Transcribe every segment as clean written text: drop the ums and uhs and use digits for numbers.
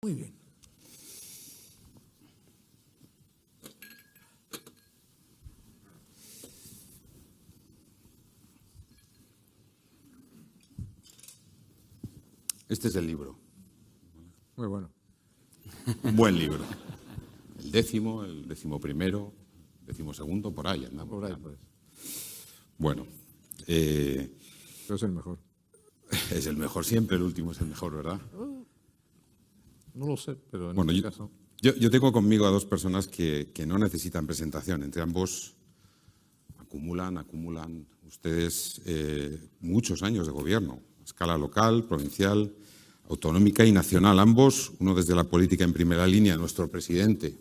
Muy bien. Este es el libro. Muy bueno. Un buen libro. El 10º, el 11º, 12º, por ahí andamos. Por ahí, pues. Bueno. Pero es el mejor. Es el mejor siempre, el último es el mejor, ¿verdad? No lo sé, pero en Bueno, este caso... yo tengo conmigo a dos personas que no necesitan presentación. Entre ambos acumulan ustedes muchos años de gobierno, a escala local, provincial, autonómica y nacional. Ambos, uno desde la política en primera línea, nuestro presidente,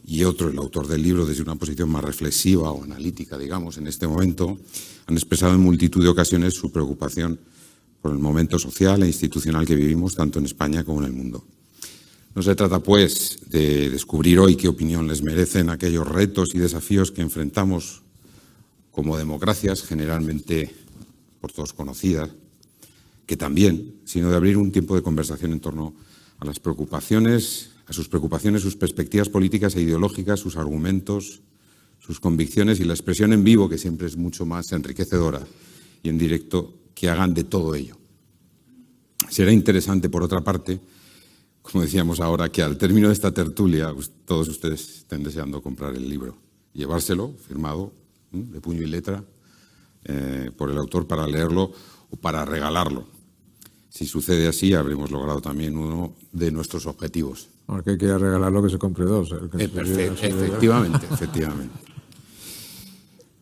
y otro, el autor del libro, desde una posición más reflexiva o analítica, digamos, en este momento, han expresado en multitud de ocasiones su preocupación por el momento social e institucional que vivimos, tanto en España como en el mundo. No se trata, pues, de descubrir hoy qué opinión les merecen aquellos retos y desafíos que enfrentamos como democracias, generalmente por todos conocidas, que también, sino de abrir un tiempo de conversación en torno a las preocupaciones, sus perspectivas políticas e ideológicas, sus argumentos, sus convicciones y la expresión en vivo, que siempre es mucho más enriquecedora y en directo, que hagan de todo ello. Será interesante, por otra parte, como decíamos ahora, que al término de esta tertulia todos ustedes estén deseando comprar el libro, llevárselo firmado de puño y letra por el autor para leerlo o para regalarlo. Si sucede así, habremos logrado también uno de nuestros objetivos. Porque quiera regalarlo, que se compre dos. Efectivamente.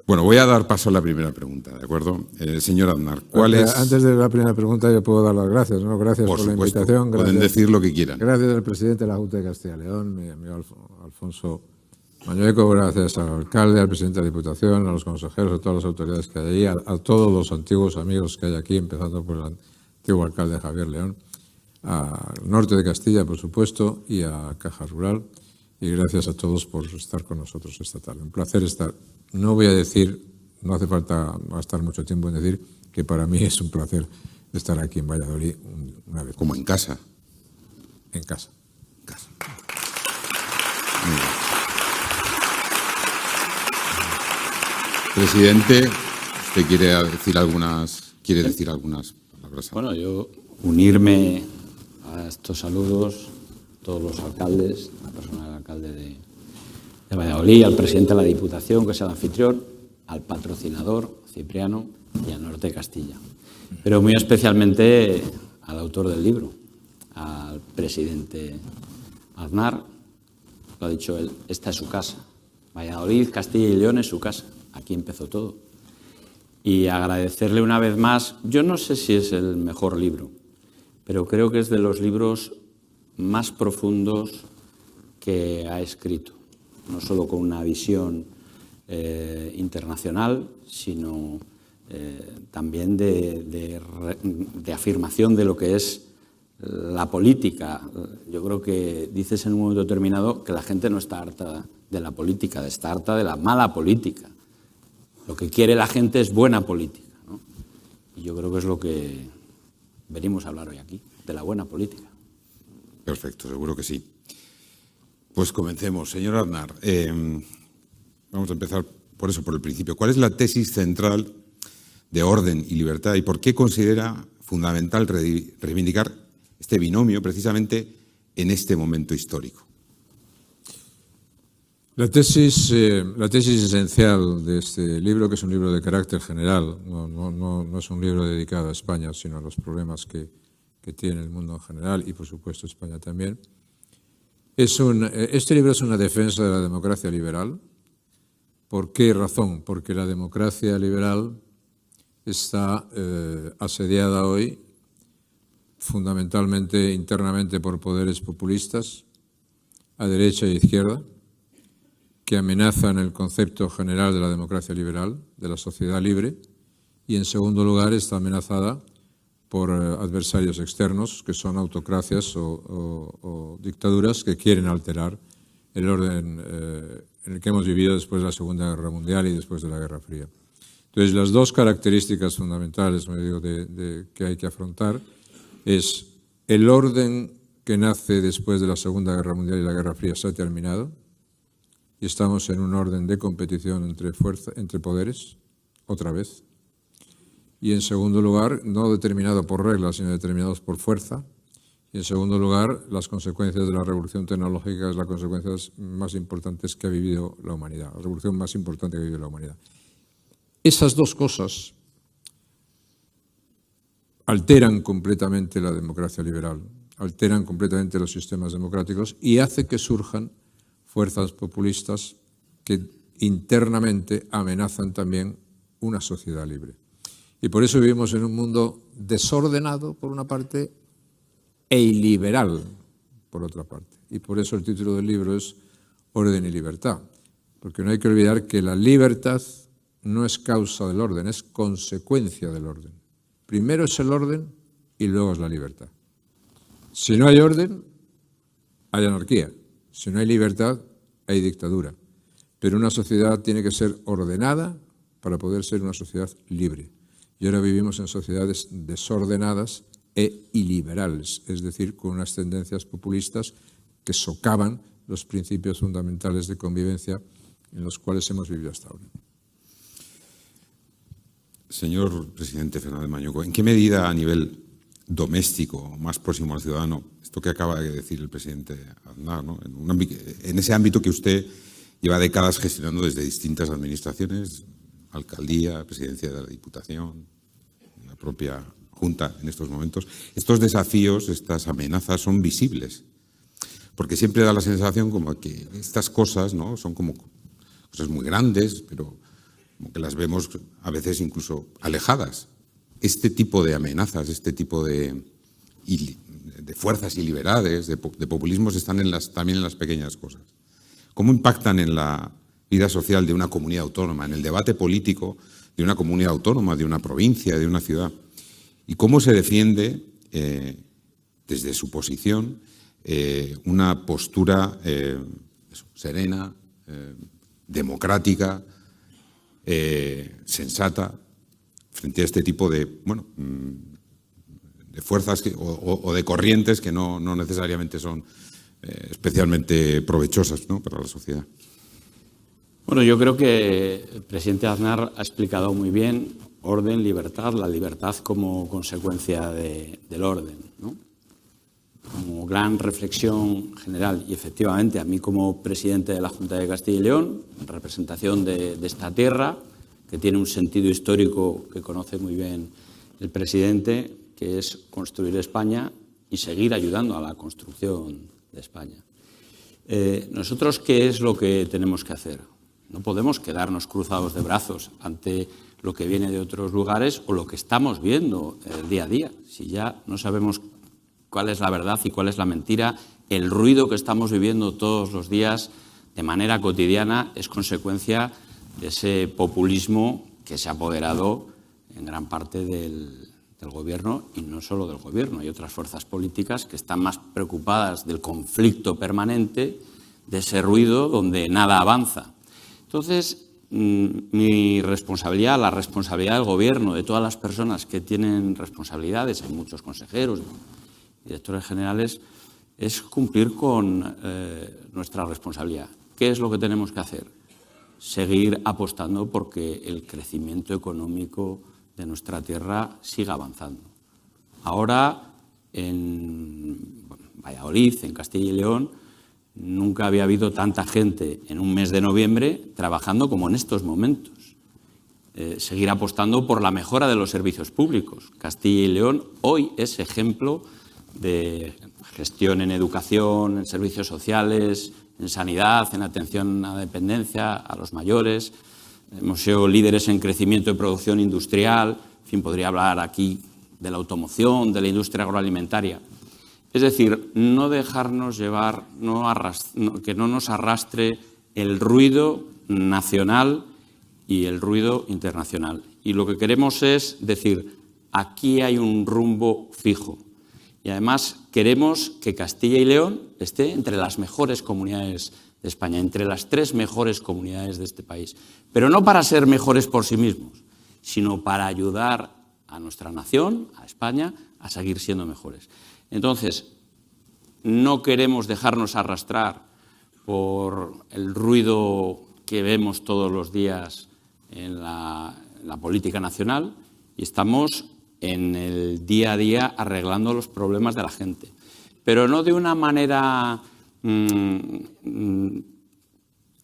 Bueno, voy a dar paso a la primera pregunta, ¿de acuerdo? Señor Aznar, ¿cuál es...? Antes de la primera pregunta yo puedo dar las gracias, ¿no? Gracias por la invitación. Gracias, pueden decir lo que quieran. Gracias al presidente de la Junta de Castilla y León, mi amigo Alfonso Mañueco, gracias al alcalde, al presidente de la Diputación, a los consejeros, a todas las autoridades que hay allí, a todos los antiguos amigos que hay aquí, empezando por el antiguo alcalde Javier León, al norte de Castilla, por supuesto, y a Caja Rural. Y gracias a todos por estar con nosotros esta tarde. Un placer estar. No voy a decir, no hace falta gastar mucho tiempo en decir que para mí es un placer estar aquí en Valladolid una vez. Como en casa. En casa. Presidente, ¿usted quiere decir algunas palabras? Bueno, yo unirme a estos saludos, todos los alcaldes, la persona del alcalde de Valladolid, al presidente de la Diputación, que es el anfitrión, al patrocinador, Cipriano, y al norte de Castilla. Pero muy especialmente al autor del libro, al presidente Aznar. Lo ha dicho él, esta es su casa. Valladolid, Castilla y León es su casa. Aquí empezó todo. Y agradecerle una vez más, yo no sé si es el mejor libro, pero creo que es de los libros más profundos que ha escrito. No solo con una visión internacional, sino también de afirmación de lo que es la política. Yo creo que dices en un momento determinado que la gente no está harta de la política, está harta de la mala política. Lo que quiere la gente es buena política, ¿no? Y yo creo que es lo que venimos a hablar hoy aquí, de la buena política. Perfecto, seguro que sí. Pues comencemos. Señor Aznar, vamos a empezar por el principio. ¿Cuál es la tesis central de orden y libertad y por qué considera fundamental reivindicar este binomio precisamente en este momento histórico? La tesis esencial de este libro, que es un libro de carácter general, no es un libro dedicado a España, sino a los problemas que tiene el mundo en general y, por supuesto, España también. Este libro es una defensa de la democracia liberal. ¿Por qué razón? Porque la democracia liberal está asediada hoy fundamentalmente internamente por poderes populistas, a derecha e izquierda, que amenazan el concepto general de la democracia liberal, de la sociedad libre, y en segundo lugar está amenazada por adversarios externos, que son autocracias o dictaduras que quieren alterar el orden en el que hemos vivido después de la Segunda Guerra Mundial y después de la Guerra Fría. Entonces, las dos características fundamentales que hay que afrontar es el orden que nace después de la Segunda Guerra Mundial y la Guerra Fría se ha terminado y estamos en un orden de competición entre poderes, otra vez. Y en segundo lugar, no determinado por reglas, sino determinados por fuerza. Y en segundo lugar, las consecuencias de la revolución tecnológica es las consecuencias más importantes que ha vivido la humanidad, la revolución más importante que ha vivido la humanidad. Esas dos cosas alteran completamente la democracia liberal, alteran completamente los sistemas democráticos y hace que surjan fuerzas populistas que internamente amenazan también una sociedad libre. Y por eso vivimos en un mundo desordenado, por una parte, e iliberal, por otra parte. Y por eso el título del libro es Orden y Libertad, porque no hay que olvidar que la libertad no es causa del orden, es consecuencia del orden. Primero es el orden y luego es la libertad. Si no hay orden, hay anarquía. Si no hay libertad, hay dictadura. Pero una sociedad tiene que ser ordenada para poder ser una sociedad libre. Y ahora vivimos en sociedades desordenadas e iliberales, es decir, con unas tendencias populistas que socavan los principios fundamentales de convivencia en los cuales hemos vivido hasta ahora. Señor presidente Fernández Mañueco, ¿en qué medida a nivel doméstico, más próximo al ciudadano, esto que acaba de decir el presidente Aznar, ¿no? En ese ámbito que usted lleva décadas gestionando desde distintas administraciones, alcaldía, presidencia de la Diputación, la propia Junta en estos momentos, estos desafíos, estas amenazas son visibles? Porque siempre da la sensación como que estas cosas, ¿no?, son como cosas muy grandes, pero como que las vemos a veces incluso alejadas. Este tipo de amenazas, este tipo de fuerzas iliberales, de populismos, están también en las pequeñas cosas. ¿Cómo impactan en la vida social de una comunidad autónoma, en el debate político de una comunidad autónoma, de una provincia, de una ciudad? ¿Y cómo se defiende desde su posición una postura serena, democrática, sensata, frente a este tipo de fuerzas o de corrientes que no necesariamente son especialmente provechosas, ¿no?, para la sociedad? Bueno, yo creo que el presidente Aznar ha explicado muy bien orden, libertad, la libertad como consecuencia del orden, ¿no? Como gran reflexión general. Y efectivamente, a mí como presidente de la Junta de Castilla y León, en representación de esta tierra, que tiene un sentido histórico que conoce muy bien el presidente, que es construir España y seguir ayudando a la construcción de España. Nosotros, ¿qué es lo que tenemos que hacer? No podemos quedarnos cruzados de brazos ante lo que viene de otros lugares o lo que estamos viendo día a día. Si ya no sabemos cuál es la verdad y cuál es la mentira, el ruido que estamos viviendo todos los días de manera cotidiana es consecuencia de ese populismo que se ha apoderado en gran parte del Gobierno, y no solo del Gobierno. Hay otras fuerzas políticas que están más preocupadas del conflicto permanente, de ese ruido donde nada avanza. Entonces, mi responsabilidad, la responsabilidad del Gobierno, de todas las personas que tienen responsabilidades, hay muchos consejeros, directores generales, es cumplir con nuestra responsabilidad. ¿Qué es lo que tenemos que hacer? Seguir apostando porque el crecimiento económico de nuestra tierra siga avanzando. Ahora, en Valladolid, en Castilla y León, nunca había habido tanta gente en un mes de noviembre trabajando como en estos momentos. Seguir apostando por la mejora de los servicios públicos. Castilla y León hoy es ejemplo de gestión en educación, en servicios sociales, en sanidad, en atención a la dependencia, a los mayores. Hemos sido líderes en crecimiento de producción industrial. En fin, podría hablar aquí de la automoción, de la industria agroalimentaria. Es decir, no dejarnos llevar, que no nos arrastre el ruido nacional y el ruido internacional. Y lo que queremos es decir, aquí hay un rumbo fijo. Y además queremos que Castilla y León esté entre las mejores comunidades de España, entre las 3 mejores comunidades de este país. Pero no para ser mejores por sí mismos, sino para ayudar a nuestra nación, a España, a seguir siendo mejores. Entonces, no queremos dejarnos arrastrar por el ruido que vemos todos los días en la política nacional y estamos en el día a día arreglando los problemas de la gente. Pero no de una manera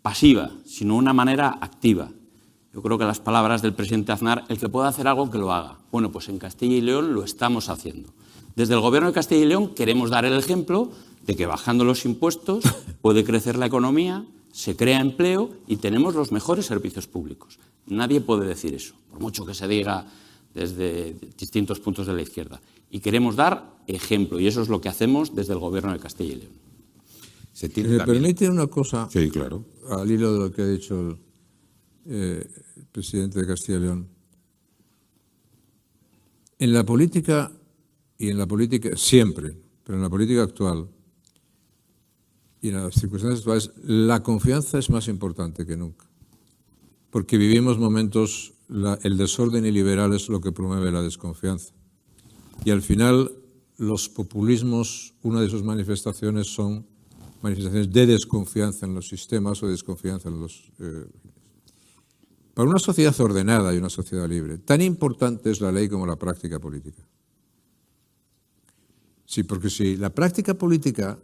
pasiva, sino una manera activa. Yo creo que las palabras del presidente Aznar, el que pueda hacer algo, que lo haga. Bueno, pues en Castilla y León lo estamos haciendo. Desde el Gobierno de Castilla y León queremos dar el ejemplo de que bajando los impuestos puede crecer la economía, se crea empleo y tenemos los mejores servicios públicos. Nadie puede decir eso, por mucho que se diga desde distintos puntos de la izquierda. Y queremos dar ejemplo, y eso es lo que hacemos desde el Gobierno de Castilla y León. ¿Me permite una cosa? Sí, claro. Al hilo de lo que ha dicho el presidente de Castilla y León. En la política, y en la política siempre, pero en la política actual y en las circunstancias actuales, la confianza es más importante que nunca. Porque vivimos momentos, el desorden iliberal es lo que promueve la desconfianza. Y al final, los populismos, una de sus manifestaciones son manifestaciones de desconfianza en los sistemas o de desconfianza en los... Para una sociedad ordenada y una sociedad libre, tan importante es la ley como la práctica política. Sí, porque si la práctica política,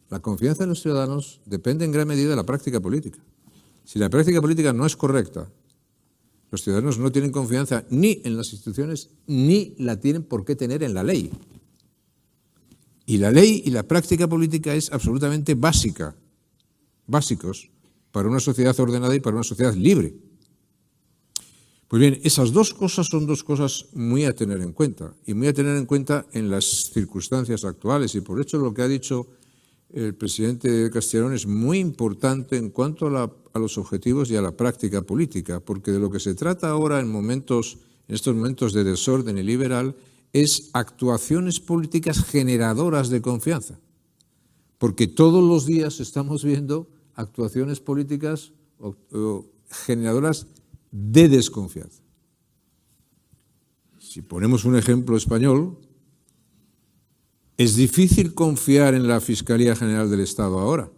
la confianza de los ciudadanos depende en gran medida de la práctica política. Si la práctica política no es correcta, los ciudadanos no tienen confianza ni en las instituciones, ni la tienen por qué tener en la ley. Y la ley y la práctica política es absolutamente básicos para una sociedad ordenada y para una sociedad libre. Pues bien, esas dos cosas son dos cosas muy a tener en cuenta, y muy a tener en cuenta en las circunstancias actuales, y por eso lo que ha dicho el presidente de Castilla y León es muy importante en cuanto a los objetivos y a la práctica política, porque de lo que se trata ahora en estos momentos de desorden y liberal es actuaciones políticas generadoras de confianza, porque todos los días estamos viendo actuaciones políticas generadoras de desconfianza. Si ponemos un ejemplo español, es difícil confiar en la Fiscalía General del Estado ahora.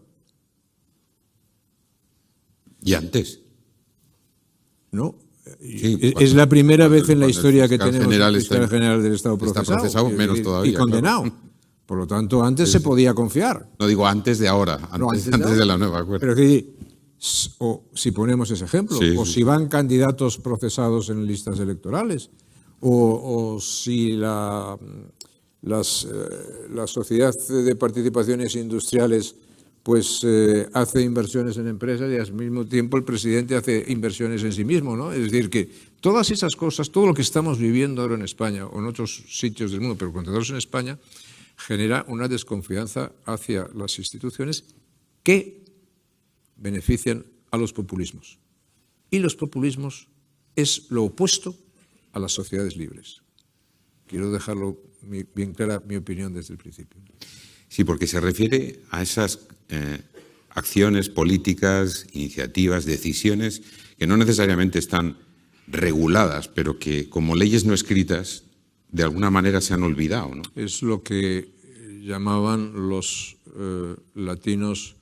¿Y antes? No. Sí, es la primera vez en la historia que tenemos el Fiscal General del Estado procesado, menos todavía, y condenado. Claro. Por lo tanto, antes se podía confiar. No digo antes de ahora, antes de la nueva acuerdo. Pero o si ponemos ese ejemplo, si van candidatos procesados en listas electorales, o si la sociedad de participaciones industriales pues hace inversiones en empresas y al mismo tiempo el presidente hace inversiones en sí mismo, ¿no? Es decir, que todas esas cosas, todo lo que estamos viviendo ahora en España o en otros sitios del mundo, pero concentrados en España, genera una desconfianza hacia las instituciones que benefician a los populismos. Y los populismos es lo opuesto a las sociedades libres. Quiero dejarlo bien clara mi opinión desde el principio. Sí, porque se refiere a esas acciones políticas, iniciativas, decisiones que no necesariamente están reguladas, pero que como leyes no escritas de alguna manera se han olvidado, ¿no? Es lo que llamaban los latinos,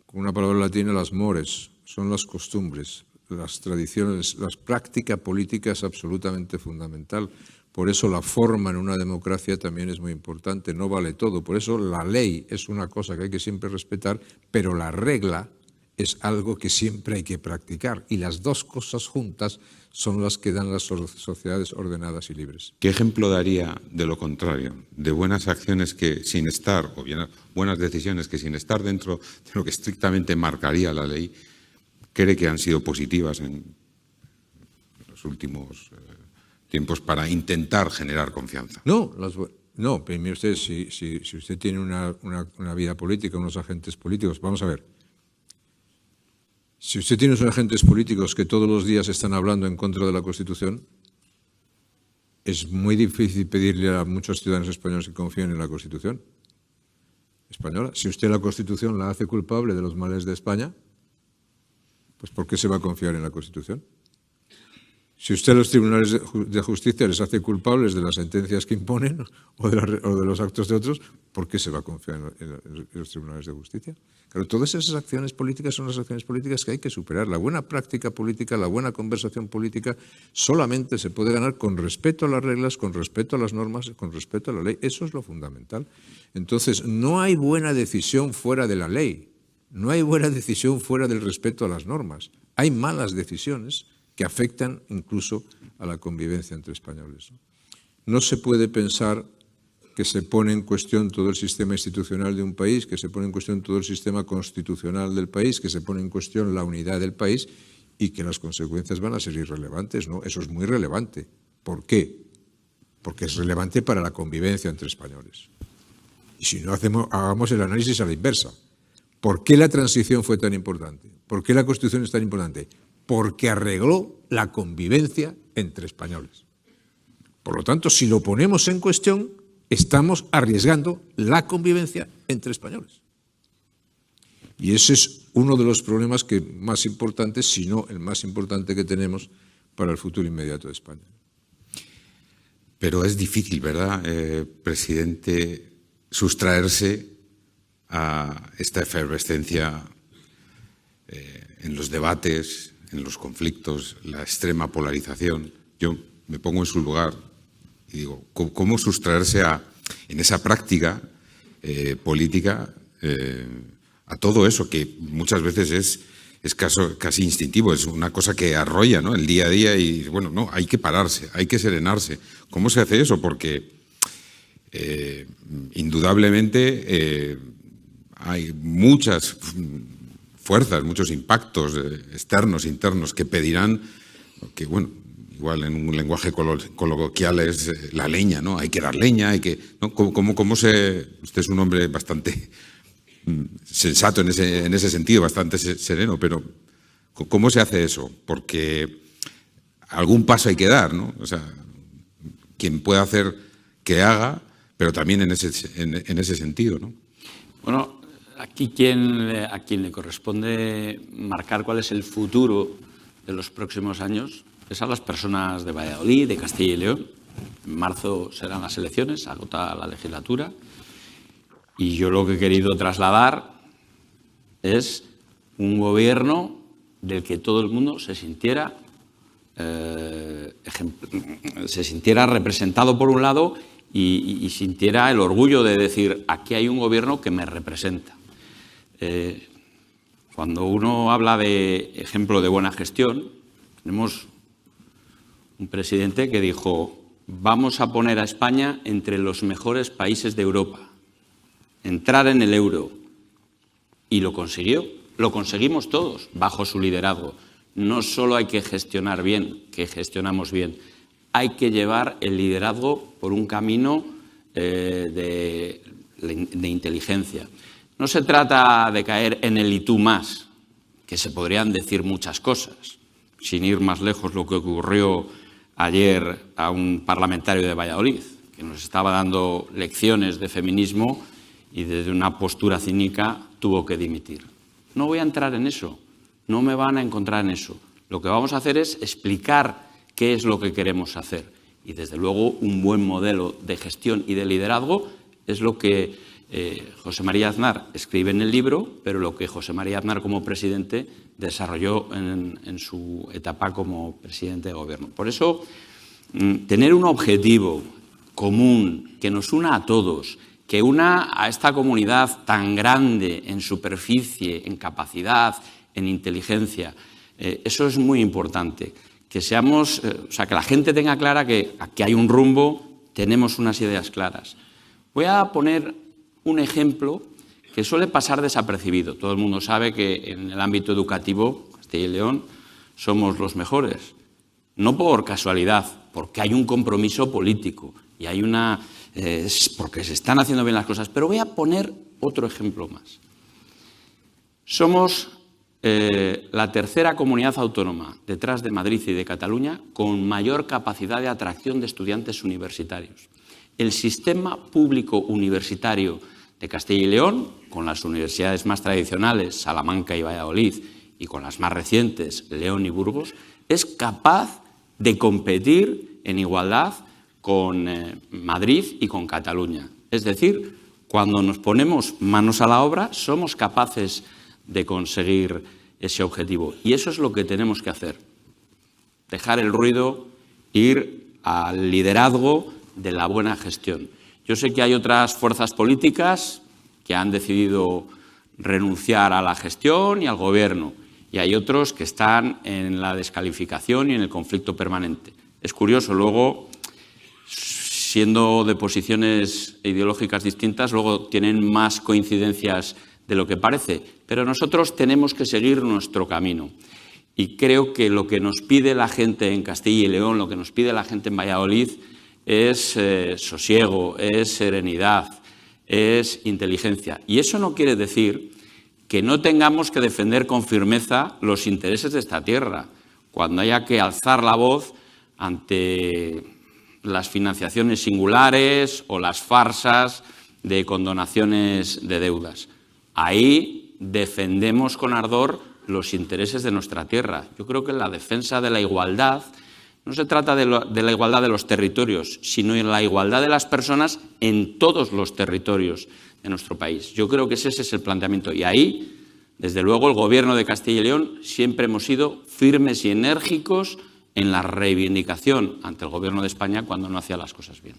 con una palabra latina, las mores, son las costumbres, las tradiciones, la práctica política es absolutamente fundamental. Por eso la forma en una democracia también es muy importante, no vale todo. Por eso la ley es una cosa que hay que siempre respetar, pero la regla es algo que siempre hay que practicar. Y las dos cosas juntas son las que dan las sociedades ordenadas y libres. ¿Qué ejemplo daría de lo contrario? De buenas acciones que sin estar, o bien buenas decisiones que sin estar dentro de lo que estrictamente marcaría la ley, cree que han sido positivas en los últimos tiempos para intentar generar confianza. No, mire usted, si usted tiene una vida política, unos agentes políticos, vamos a ver. Si usted tiene unos agentes políticos que todos los días están hablando en contra de la Constitución, es muy difícil pedirle a muchos ciudadanos españoles que confíen en la Constitución española. Si usted la Constitución la hace culpable de los males de España, pues ¿por qué se va a confiar en la Constitución? Si usted a los tribunales de justicia les hace culpables de las sentencias que imponen o de los actos de otros, ¿por qué se va a confiar en los tribunales de justicia? Claro, todas esas acciones políticas son las acciones políticas que hay que superar. La buena práctica política, la buena conversación política, solamente se puede ganar con respeto a las reglas, con respeto a las normas, con respeto a la ley. Eso es lo fundamental. Entonces, no hay buena decisión fuera de la ley. No hay buena decisión fuera del respeto a las normas. Hay malas decisiones que afectan incluso a la convivencia entre españoles. No se puede pensar que se pone en cuestión todo el sistema institucional de un país, que se pone en cuestión todo el sistema constitucional del país, que se pone en cuestión la unidad del país y que las consecuencias van a ser irrelevantes. No, eso es muy relevante. ¿Por qué? Porque es relevante para la convivencia entre españoles. Y si no hagamos el análisis a la inversa. ¿Por qué la transición fue tan importante? ¿Por qué la Constitución es tan importante? Porque arregló la convivencia entre españoles. Por lo tanto, si lo ponemos en cuestión, estamos arriesgando la convivencia entre españoles. Y ese es uno de los problemas más importantes, si no el más importante que tenemos para el futuro inmediato de España. Pero es difícil, ¿verdad, presidente, sustraerse a esta efervescencia en los debates, en los conflictos, la extrema polarización? Yo me pongo en su lugar y digo, ¿cómo sustraerse en esa práctica política a todo eso que muchas veces es casi instintivo, es una cosa que arrolla, ¿no?, el día a día y, bueno, no, hay que pararse, hay que serenarse? ¿Cómo se hace eso? Porque indudablemente hay muchas fuerzas, muchos impactos externos, internos, que pedirán que, bueno, igual en un lenguaje coloquial es la leña, ¿no? Hay que dar leña, hay que, ¿no? Usted es un hombre bastante sensato en ese sentido, bastante sereno, pero ¿cómo se hace eso? Porque algún paso hay que dar, ¿no? O sea, quien pueda hacer que haga, pero también en ese sentido, ¿no? Bueno, aquí a quien le corresponde marcar cuál es el futuro de los próximos años es a las personas de Valladolid, de Castilla y León. En marzo serán las elecciones, agota la legislatura. Y yo lo que he querido trasladar es un gobierno del que todo el mundo se sintiera representado por un lado y sintiera el orgullo de decir, aquí hay un gobierno que me representa. Cuando uno habla de ejemplo de buena gestión, tenemos un presidente que dijo, vamos a poner a España entre los mejores países de Europa, entrar en el euro, y lo consiguió. Lo conseguimos todos bajo su liderazgo. No solo hay que gestionar bien, que gestionamos bien, hay que llevar el liderazgo por un camino de inteligencia. No se trata de caer en el y tú más, que se podrían decir muchas cosas, sin ir más lejos lo que ocurrió ayer a un parlamentario de Valladolid, que nos estaba dando lecciones de feminismo y desde una postura cínica tuvo que dimitir. No voy a entrar en eso, no me van a encontrar en eso. Lo que vamos a hacer es explicar qué es lo que queremos hacer. Y desde luego un buen modelo de gestión y de liderazgo es lo que José María Aznar escribe en el libro, pero lo que José María Aznar como presidente desarrolló en su etapa como presidente de gobierno. Por eso, tener un objetivo común que nos una a todos, que una a esta comunidad tan grande en superficie, en capacidad, en inteligencia, eso es muy importante. Que seamos, que la gente tenga clara que aquí hay un rumbo, tenemos unas ideas claras. Voy a poner un ejemplo que suele pasar desapercibido. Todo el mundo sabe que en el ámbito educativo, Castilla y León, somos los mejores. No por casualidad, porque hay un compromiso político y hay porque se están haciendo bien las cosas. Pero voy a poner otro ejemplo más. Somos la tercera comunidad autónoma, detrás de Madrid y de Cataluña, con mayor capacidad de atracción de estudiantes universitarios. El sistema público universitario de Castilla y León, con las universidades más tradicionales, Salamanca y Valladolid, y con las más recientes, León y Burgos, es capaz de competir en igualdad con Madrid y con Cataluña. Es decir, cuando nos ponemos manos a la obra, somos capaces de conseguir ese objetivo. Y eso es lo que tenemos que hacer. Dejar el ruido, ir al liderazgo de la buena gestión. Yo sé que hay otras fuerzas políticas que han decidido renunciar a la gestión y al gobierno, y hay otros que están en la descalificación y en el conflicto permanente. Es curioso, luego, siendo de posiciones ideológicas distintas, luego tienen más coincidencias de lo que parece, pero nosotros tenemos que seguir nuestro camino. Y creo que lo que nos pide la gente en Castilla y León, lo que nos pide la gente en Valladolid, es sosiego, es serenidad, es inteligencia. Y eso no quiere decir que no tengamos que defender con firmeza los intereses de esta tierra, cuando haya que alzar la voz ante las financiaciones singulares o las farsas de condonaciones de deudas. Ahí defendemos con ardor los intereses de nuestra tierra. Yo creo que la defensa de la igualdad no se trata de la igualdad de los territorios, sino de la igualdad de las personas en todos los territorios de nuestro país. Yo creo que ese es el planteamiento. Y ahí, desde luego, el Gobierno de Castilla y León siempre hemos sido firmes y enérgicos en la reivindicación ante el Gobierno de España cuando no hacía las cosas bien.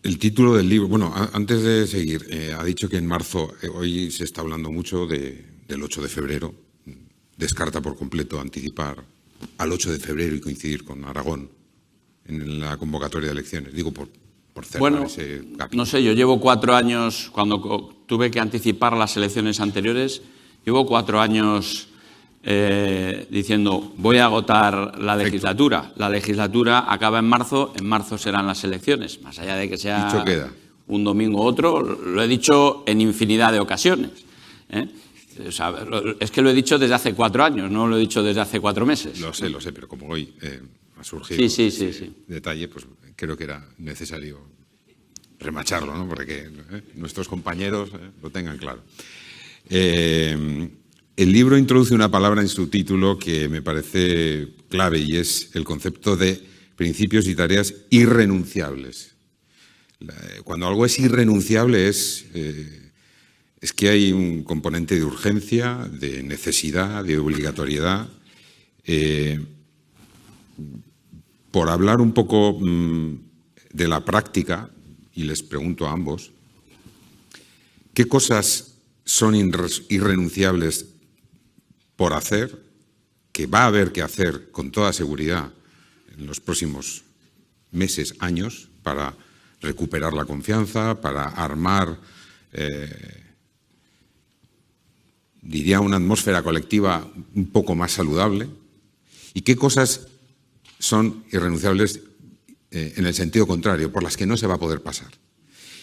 El título del libro, bueno, antes de seguir, ha dicho que en marzo, hoy se está hablando mucho del 8 de febrero, descarta por completo anticipar al 8 de febrero y coincidir con Aragón en la convocatoria de elecciones. Digo, por cerrar ese capítulo. No sé, yo llevo 4 años, cuando tuve que anticipar las elecciones anteriores, llevo 4 años diciendo voy a agotar la legislatura. La legislatura acaba en marzo serán las elecciones, más allá de que sea un domingo u otro, lo he dicho en infinidad de ocasiones. O sea, es que lo he dicho desde hace 4 años, no lo he dicho desde hace 4 meses. Lo sé, pero como hoy ha surgido sí. detalle, pues creo que era necesario remacharlo, ¿no? Porque nuestros compañeros lo tengan claro. El libro introduce una palabra en su título que me parece clave y es el concepto de principios y tareas irrenunciables. Cuando algo es irrenunciable es que hay un componente de urgencia, de necesidad, de obligatoriedad. Por hablar un poco de la práctica, y les pregunto a ambos, ¿qué cosas son irrenunciables por hacer, que va a haber que hacer con toda seguridad en los próximos meses, años, para recuperar la confianza, para armar, diría, una atmósfera colectiva un poco más saludable? ¿Y qué cosas son irrenunciables en el sentido contrario, por las que no se va a poder pasar?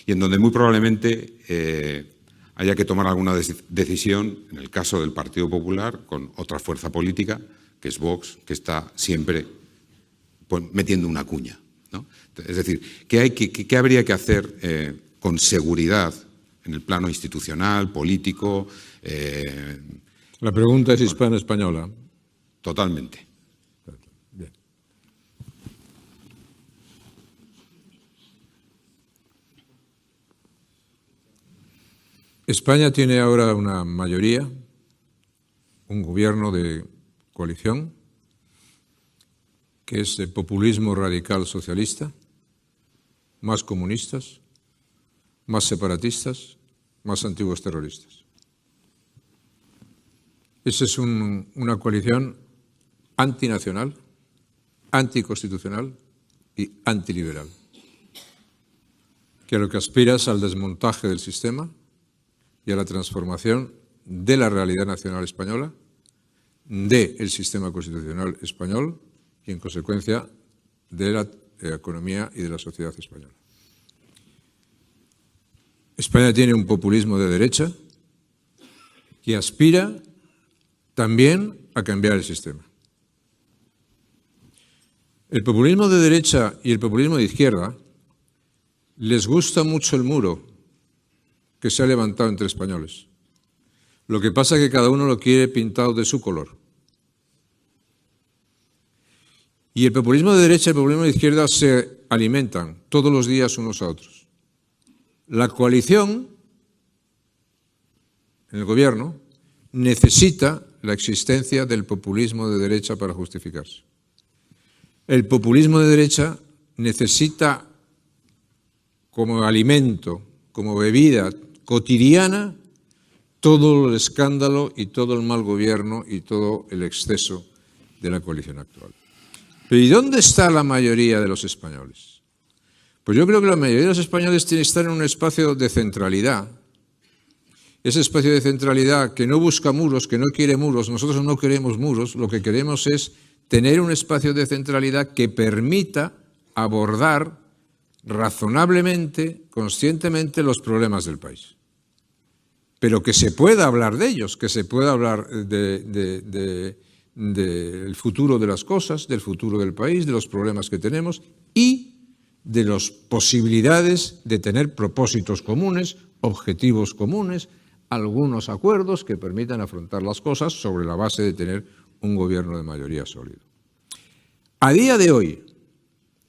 Y en donde muy probablemente haya que tomar alguna decisión, en el caso del Partido Popular, con otra fuerza política, que es Vox, que está siempre metiendo una cuña, ¿no? Es decir, ¿qué habría que hacer con seguridad en el plano institucional, político? La pregunta es hispano-española. Totalmente. Bien. España tiene ahora una mayoría, un gobierno de coalición, que es de populismo radical socialista, más comunistas, más separatistas, más antiguos terroristas. Esa es una coalición antinacional, anticonstitucional y antiliberal, que a lo que aspira es al desmontaje del sistema y a la transformación de la realidad nacional española, del sistema constitucional español y, en consecuencia, de la economía y de la sociedad española. España tiene un populismo de derecha que aspira también a cambiar el sistema. El populismo de derecha y el populismo de izquierda les gusta mucho el muro que se ha levantado entre españoles. Lo que pasa es que cada uno lo quiere pintado de su color. Y el populismo de derecha y el populismo de izquierda se alimentan todos los días unos a otros. La coalición en el gobierno necesita la existencia del populismo de derecha para justificarse. El populismo de derecha necesita como alimento, como bebida cotidiana, todo el escándalo y todo el mal gobierno y todo el exceso de la coalición actual. Pero ¿y dónde está la mayoría de los españoles? Pues yo creo que la mayoría de los españoles tiene que estar en un espacio de centralidad. Ese espacio de centralidad que no busca muros, que no quiere muros, nosotros no queremos muros, lo que queremos es tener un espacio de centralidad que permita abordar razonablemente, conscientemente los problemas del país. Pero que se pueda hablar de ellos, que se pueda hablar del futuro de las cosas, del futuro del país, de los problemas que tenemos y de las posibilidades de tener propósitos comunes, objetivos comunes, algunos acuerdos que permitan afrontar las cosas sobre la base de tener un gobierno de mayoría sólido. A día de hoy,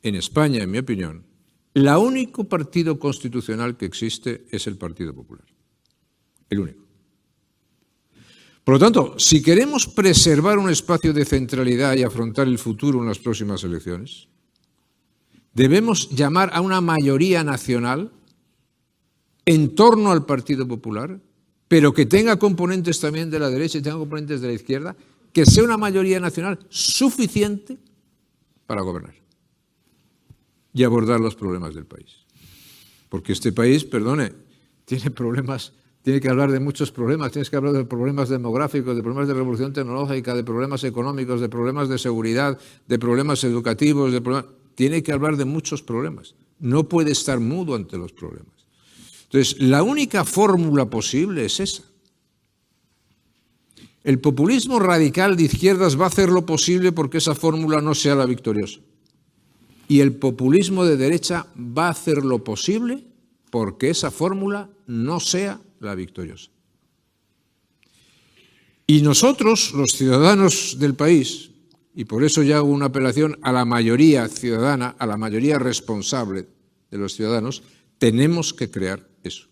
en España, en mi opinión, el único partido constitucional que existe es el Partido Popular. El único. Por lo tanto, si queremos preservar un espacio de centralidad y afrontar el futuro en las próximas elecciones, debemos llamar a una mayoría nacional en torno al Partido Popular, pero que tenga componentes también de la derecha y tenga componentes de la izquierda, que sea una mayoría nacional suficiente para gobernar y abordar los problemas del país. Porque este país, perdone, tiene problemas, tiene que hablar de muchos problemas, tienes que hablar de problemas demográficos, de problemas de revolución tecnológica, de problemas económicos, de problemas de seguridad, de problemas educativos, tiene que hablar de muchos problemas. No puede estar mudo ante los problemas. Entonces, la única fórmula posible es esa. El populismo radical de izquierdas va a hacer lo posible porque esa fórmula no sea la victoriosa. Y el populismo de derecha va a hacer lo posible porque esa fórmula no sea la victoriosa. Y nosotros, los ciudadanos del país, y por eso ya hago una apelación a la mayoría ciudadana, a la mayoría responsable de los ciudadanos, tenemos que crear eso.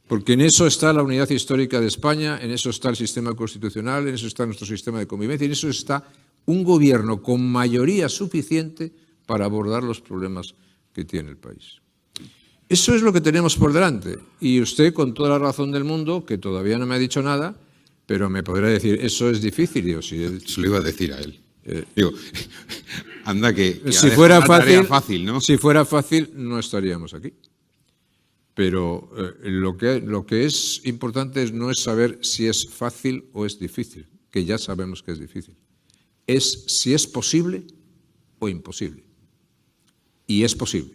Porque en eso está la unidad histórica de España, en eso está el sistema constitucional, en eso está nuestro sistema de convivencia, en eso está un gobierno con mayoría suficiente para abordar los problemas que tiene el país. Eso es lo que tenemos por delante. Y usted, con toda la razón del mundo, que todavía no me ha dicho nada, pero me podrá decir, eso es difícil. Digo, si se lo iba a decir a él. Digo, anda que si fuera fácil, ¿no? Si fuera fácil, no estaríamos aquí. Pero lo que es importante no es saber si es fácil o es difícil, que ya sabemos que es difícil. Es si es posible o imposible. Y es posible.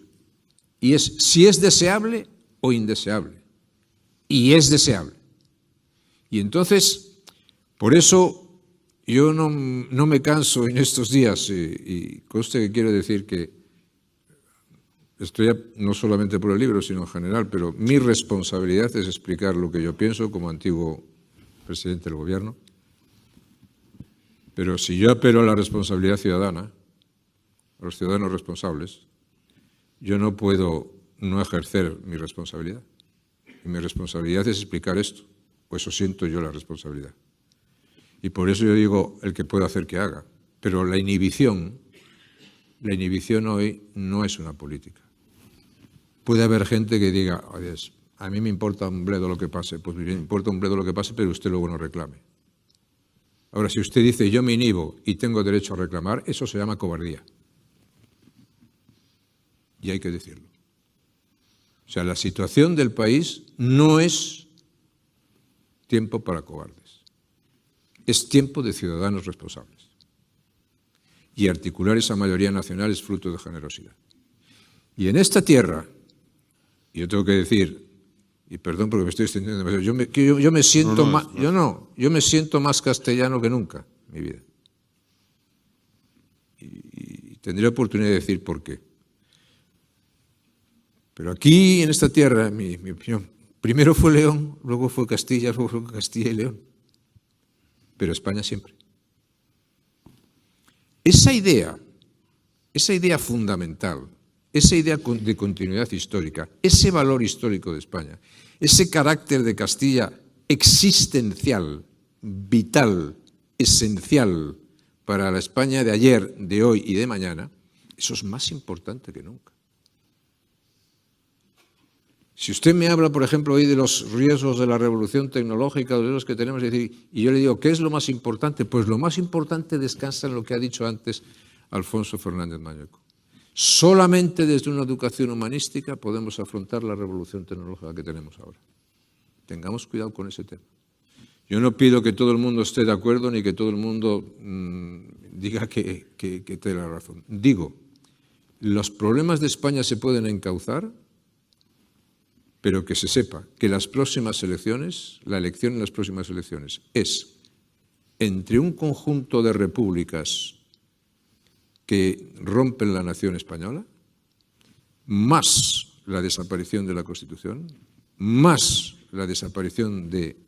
Y es si es deseable o indeseable. Y es deseable. Y entonces, por eso yo no me canso en estos días, y conste que quiero decir que estoy no solamente por el libro, sino en general, pero mi responsabilidad es explicar lo que yo pienso como antiguo presidente del gobierno. Pero si yo apelo a la responsabilidad ciudadana, a los ciudadanos responsables, yo no puedo no ejercer mi responsabilidad. Y mi responsabilidad es explicar esto, pues eso siento yo la responsabilidad. Y por eso yo digo, el que pueda hacer que haga. Pero la inhibición hoy no es una política. Puede haber gente que diga, oye, a mí me importa un bledo lo que pase, pues me importa un bledo lo que pase, pero usted luego no reclame. Ahora, si usted dice, yo me inhibo y tengo derecho a reclamar, eso se llama cobardía. Y hay que decirlo. O sea, la situación del país no es tiempo para cobardes. Es tiempo de ciudadanos responsables. Y articular esa mayoría nacional es fruto de generosidad. Y en esta tierra, yo tengo que decir, y perdón porque me estoy extendiendo demasiado, yo me siento yo me siento más castellano que nunca en mi vida. Y tendré oportunidad de decir por qué. Pero aquí, en esta tierra, en mi opinión, primero fue León, luego fue Castilla, luego fue Castilla y León. Pero España siempre. Esa idea esa idea fundamental, esa idea de continuidad histórica, ese valor histórico de España, ese carácter de Castilla existencial, vital, esencial para la España de ayer, de hoy y de mañana, eso es más importante que nunca. Si usted me habla, por ejemplo, hoy de los riesgos de la revolución tecnológica, de los que tenemos, y yo le digo, ¿qué es lo más importante? Pues lo más importante descansa en lo que ha dicho antes Alfonso Fernández Mañueco. Solamente desde una educación humanística podemos afrontar la revolución tecnológica que tenemos ahora. Tengamos cuidado con ese tema. Yo no pido que todo el mundo esté de acuerdo ni que todo el mundo diga que tiene la razón. Digo, los problemas de España se pueden encauzar, pero que se sepa que las próximas elecciones, la elección en las próximas elecciones es entre un conjunto de repúblicas que rompen la nación española, más la desaparición de la Constitución, más la desaparición de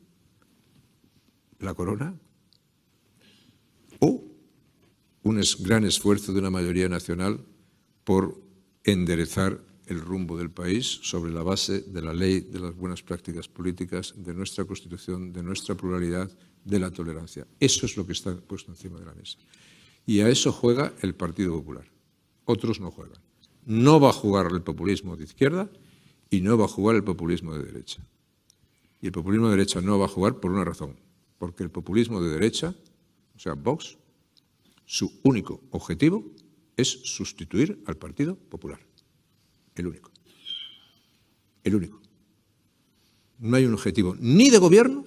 la corona, o un gran esfuerzo de una mayoría nacional por enderezar el rumbo del país sobre la base de la ley, de las buenas prácticas políticas, de nuestra Constitución, de nuestra pluralidad, de la tolerancia. Eso es lo que está puesto encima de la mesa. Y a eso juega el Partido Popular. Otros no juegan. No va a jugar el populismo de izquierda y no va a jugar el populismo de derecha. Y el populismo de derecha no va a jugar por una razón. Porque el populismo de derecha, o sea, Vox, su único objetivo es sustituir al Partido Popular. El único. El único. No hay un objetivo ni de gobierno,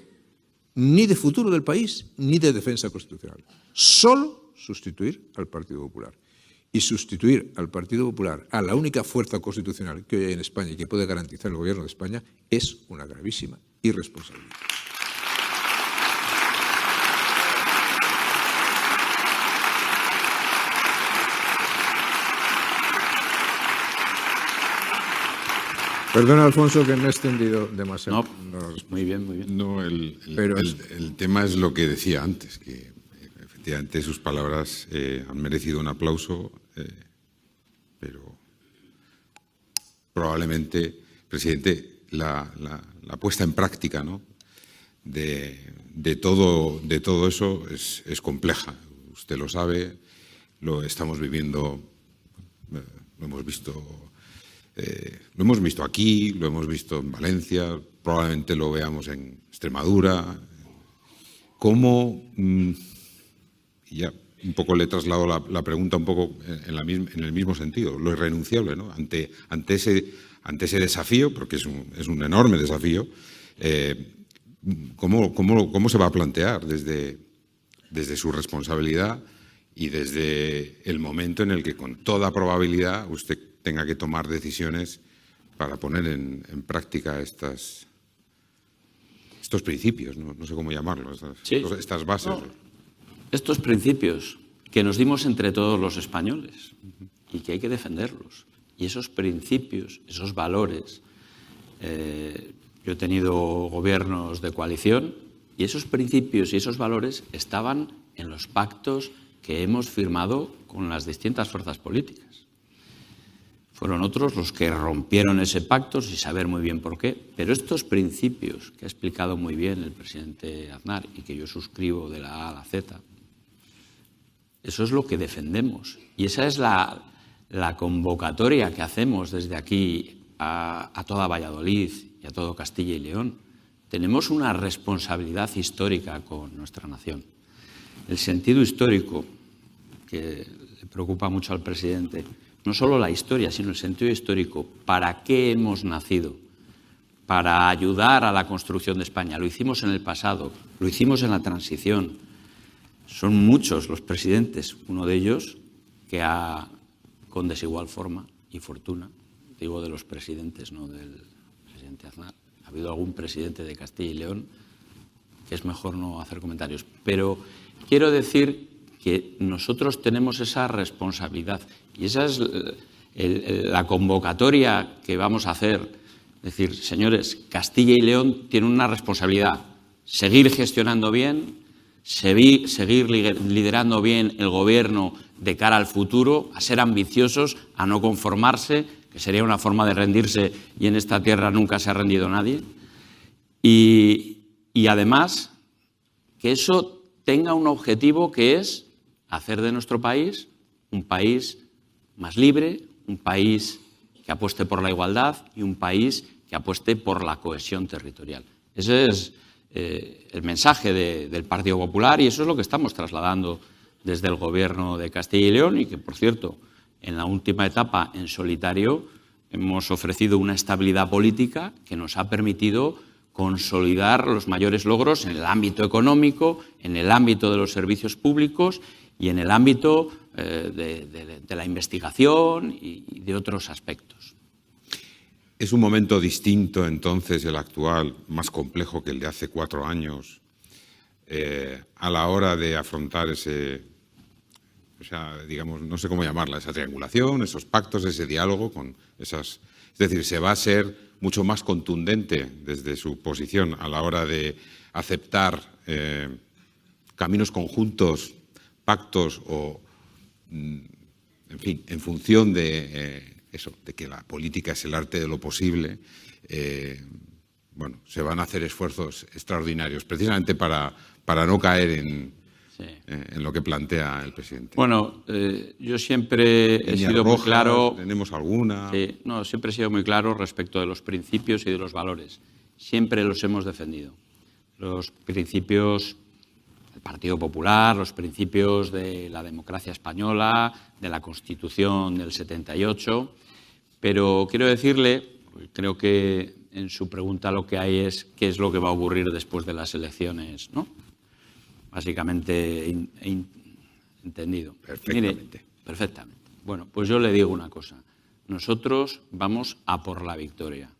ni de futuro del país, ni de defensa constitucional. Solo sustituir al Partido Popular. Y sustituir al Partido Popular, a la única fuerza constitucional que hoy hay en España y que puede garantizar el gobierno de España, es una gravísima irresponsabilidad. Perdona, Alfonso, que me he extendido demasiado. No, muy bien, muy bien. No, el tema es lo que decía antes, que efectivamente sus palabras han merecido un aplauso, pero probablemente, presidente, la puesta en práctica, ¿no?, de todo eso es compleja. Usted lo sabe, lo estamos viviendo, lo hemos visto aquí, lo hemos visto en Valencia, probablemente lo veamos en Extremadura. ¿Cómo? Y ya un poco le traslado la pregunta un poco en el mismo sentido, lo irrenunciable, ¿no? Ante ese desafío, porque es un enorme desafío, ¿cómo se va a plantear desde su responsabilidad y desde el momento en el que con toda probabilidad usted tenga que tomar decisiones para poner en práctica estos principios, no sé cómo llamarlos, estas bases? No, estos principios que nos dimos entre todos los españoles y que hay que defenderlos. Y esos principios, esos valores, yo he tenido gobiernos de coalición y esos principios y esos valores estaban en los pactos que hemos firmado con las distintas fuerzas políticas. Fueron otros los que rompieron ese pacto sin saber muy bien por qué, pero estos principios que ha explicado muy bien el presidente Aznar y que yo suscribo de la A a la Z, eso es lo que defendemos y esa es la convocatoria que hacemos desde aquí a toda Valladolid y a todo Castilla y León. Tenemos una responsabilidad histórica con nuestra nación. El sentido histórico, que le preocupa mucho al presidente, no solo la historia, sino el sentido histórico. ¿Para qué hemos nacido? Para ayudar a la construcción de España. Lo hicimos en el pasado, lo hicimos en la transición. Son muchos los presidentes, uno de ellos que con desigual forma y fortuna, digo de los presidentes, no del presidente Aznar. Ha habido algún presidente de Castilla y León que es mejor no hacer comentarios. Pero quiero decir que nosotros tenemos esa responsabilidad y esa es la convocatoria que vamos a hacer. Es decir, señores, Castilla y León tienen una responsabilidad, seguir gestionando bien, seguir liderando bien el gobierno de cara al futuro, a ser ambiciosos, a no conformarse, que sería una forma de rendirse y en esta tierra nunca se ha rendido nadie. Y además, que eso tenga un objetivo que es hacer de nuestro país un país más libre, un país que apueste por la igualdad y un país que apueste por la cohesión territorial. Ese es el mensaje del Partido Popular y eso es lo que estamos trasladando desde el Gobierno de Castilla y León y que, por cierto, en la última etapa, en solitario, hemos ofrecido una estabilidad política que nos ha permitido consolidar los mayores logros en el ámbito económico, en el ámbito de los servicios públicos y en el ámbito de la investigación y de otros aspectos. ¿Es un momento distinto entonces el actual, más complejo que el de hace 4 años, a la hora de afrontar digamos, no sé cómo llamarla, esa triangulación, esos pactos, ese diálogo con esas... Es decir, ¿se va a ser mucho más contundente desde su posición a la hora de aceptar caminos conjuntos, pactos o, en fin, en función de eso, de que la política es el arte de lo posible, bueno, se van a hacer esfuerzos extraordinarios, precisamente para no caer en lo que plantea el presidente? Bueno, yo siempre he sido muy claro. ¿Tenemos alguna? No, siempre he sido muy claro respecto de los principios y de los valores. Siempre los hemos defendido. Los principios del Partido Popular, los principios de la democracia española, de la Constitución del 78. Pero quiero decirle, creo que en su pregunta lo que hay es qué es lo que va a ocurrir después de las elecciones, ¿no? Básicamente entendido. Perfectamente. Mire, perfectamente. Bueno, pues yo le digo una cosa. Nosotros vamos a por la victoria.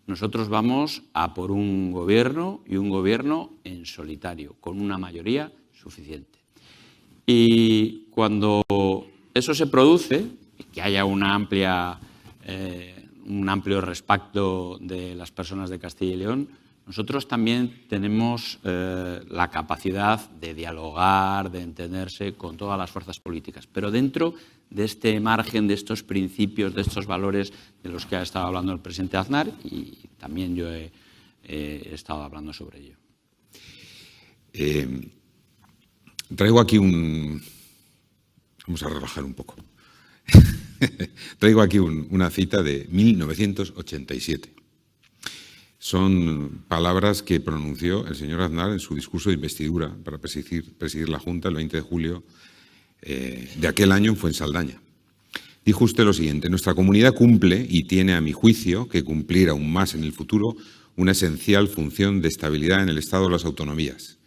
Nosotros vamos a por un gobierno y un gobierno en solitario, con una mayoría suficiente. Y cuando eso se produce, que haya un amplio respaldo de las personas de Castilla y León, nosotros también tenemos la capacidad de dialogar, de entenderse con todas las fuerzas políticas, pero dentro de este margen, de estos principios, de estos valores de los que ha estado hablando el presidente Aznar y también yo he estado hablando sobre ello. Traigo aquí Vamos a relajar un poco. Traigo aquí una cita de 1987. Son palabras que pronunció el señor Aznar en su discurso de investidura para presidir la Junta el 20 de julio de aquel año en Fuensaldaña. Dijo usted lo siguiente: nuestra comunidad cumple y tiene, a mi juicio, que cumplir aún más en el futuro una esencial función de estabilidad en el Estado de las autonomías.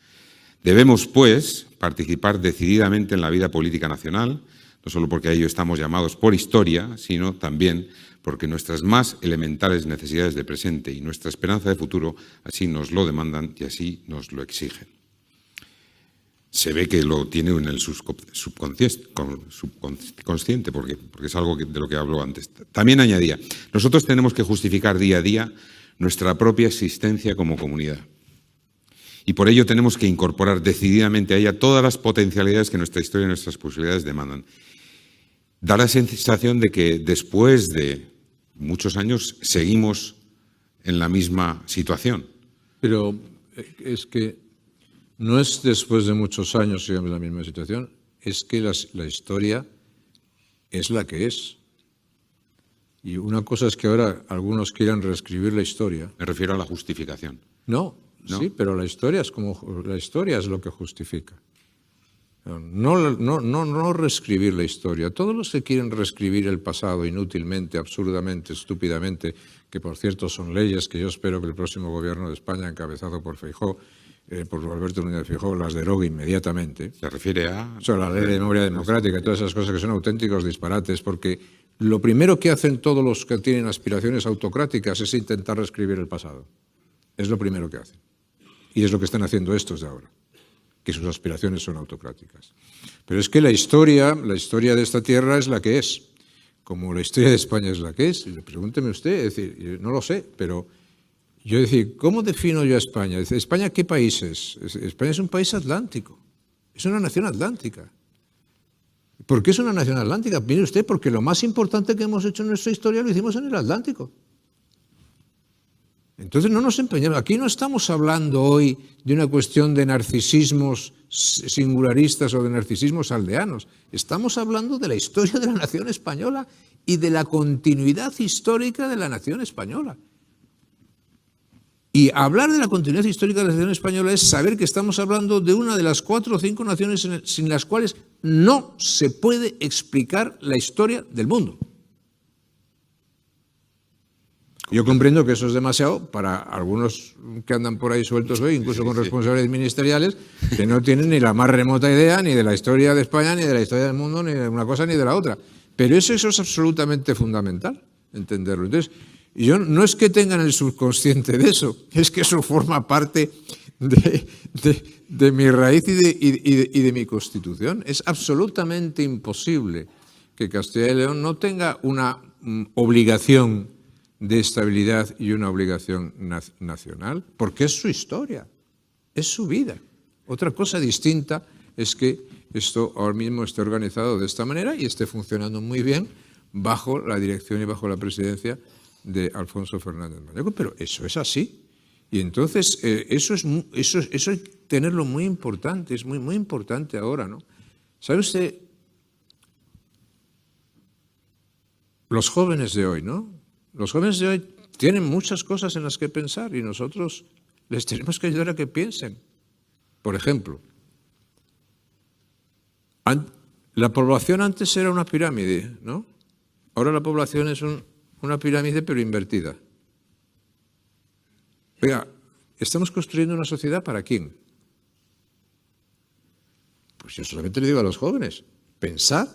Debemos, pues, participar decididamente en la vida política nacional, no solo porque a ello estamos llamados por historia, sino también porque nuestras más elementales necesidades de presente y nuestra esperanza de futuro así nos lo demandan y así nos lo exigen. Se ve que lo tiene en el subconsciente, porque es algo de lo que habló antes. También añadía, nosotros tenemos que justificar día a día nuestra propia existencia como comunidad. Y por ello tenemos que incorporar decididamente a ella todas las potencialidades que nuestra historia y nuestras posibilidades demandan. Da la sensación de que después de muchos años seguimos en la misma situación. Pero es que no es después de muchos años sigamos en la misma situación, es que la historia es la que es. Y una cosa es que ahora algunos quieran reescribir la historia. Me refiero a la justificación. No, sí, pero la historia es lo que justifica. No reescribir la historia. Todos los que quieren reescribir el pasado inútilmente, absurdamente, estúpidamente, que por cierto son leyes que yo espero que el próximo gobierno de España, encabezado por Feijóo, por Alberto Núñez Feijóo, las derogue inmediatamente. ¿Se refiere a...? O sea, la ley de memoria democrática y todas esas cosas que son auténticos disparates, porque lo primero que hacen todos los que tienen aspiraciones autocráticas es intentar reescribir el pasado. Es lo primero que hacen. Y es lo que están haciendo estos de ahora, que sus aspiraciones son autocráticas. Pero es que la historia de esta tierra es la que es, como la historia de España es la que es. Pregúnteme usted, es decir, no lo sé, pero Yo decir, ¿cómo defino yo a España? Dice, ¿España qué país es? España es un país atlántico, es una nación atlántica. ¿Por qué es una nación atlántica? Mire usted, porque lo más importante que hemos hecho en nuestra historia lo hicimos en el Atlántico. Entonces no nos empeñemos. Aquí no estamos hablando hoy de una cuestión de narcisismos singularistas o de narcisismos aldeanos. Estamos hablando de la historia de la nación española y de la continuidad histórica de la nación española. Y hablar de la continuidad histórica de la nación española es saber que estamos hablando de una de las 4 o 5 naciones sin las cuales no se puede explicar la historia del mundo. Yo comprendo que eso es demasiado para algunos que andan por ahí sueltos hoy, incluso con responsabilidades ministeriales, que no tienen ni la más remota idea ni de la historia de España, ni de la historia del mundo, ni de una cosa ni de la otra. Pero eso es absolutamente fundamental, entenderlo. Entonces, yo no es que tengan el subconsciente de eso, es que eso forma parte de mi raíz y de mi constitución. Es absolutamente imposible que Castilla y León no tenga una obligación de estabilidad y una obligación nacional, porque es su historia, es su vida. Otra cosa distinta es que esto ahora mismo esté organizado de esta manera y esté funcionando muy bien bajo la dirección y bajo la presidencia de Alfonso Fernández Mañueco, pero eso es así. Y entonces eso hay que tenerlo muy importante, es muy, muy importante ahora, ¿no? ¿Sabe usted? Los jóvenes de hoy, ¿no? Los jóvenes de hoy tienen muchas cosas en las que pensar y nosotros les tenemos que ayudar a que piensen. Por ejemplo, la población antes era una pirámide, ¿no? Ahora la población es una pirámide pero invertida. Oiga, ¿estamos construyendo una sociedad para quién? Pues yo solamente le digo a los jóvenes, pensad,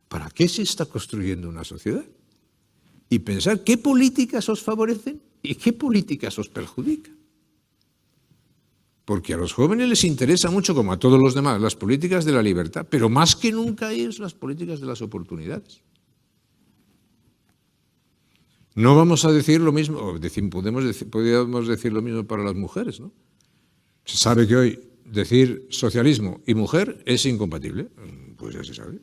¿para qué se está construyendo una sociedad? Y pensar qué políticas os favorecen y qué políticas os perjudican. Porque a los jóvenes les interesa mucho, como a todos los demás, las políticas de la libertad, pero más que nunca a ellos las políticas de las oportunidades. No vamos a decir lo mismo, podríamos decir lo mismo para las mujeres, ¿no? Se sabe que hoy decir socialismo y mujer es incompatible, pues ya se sabe.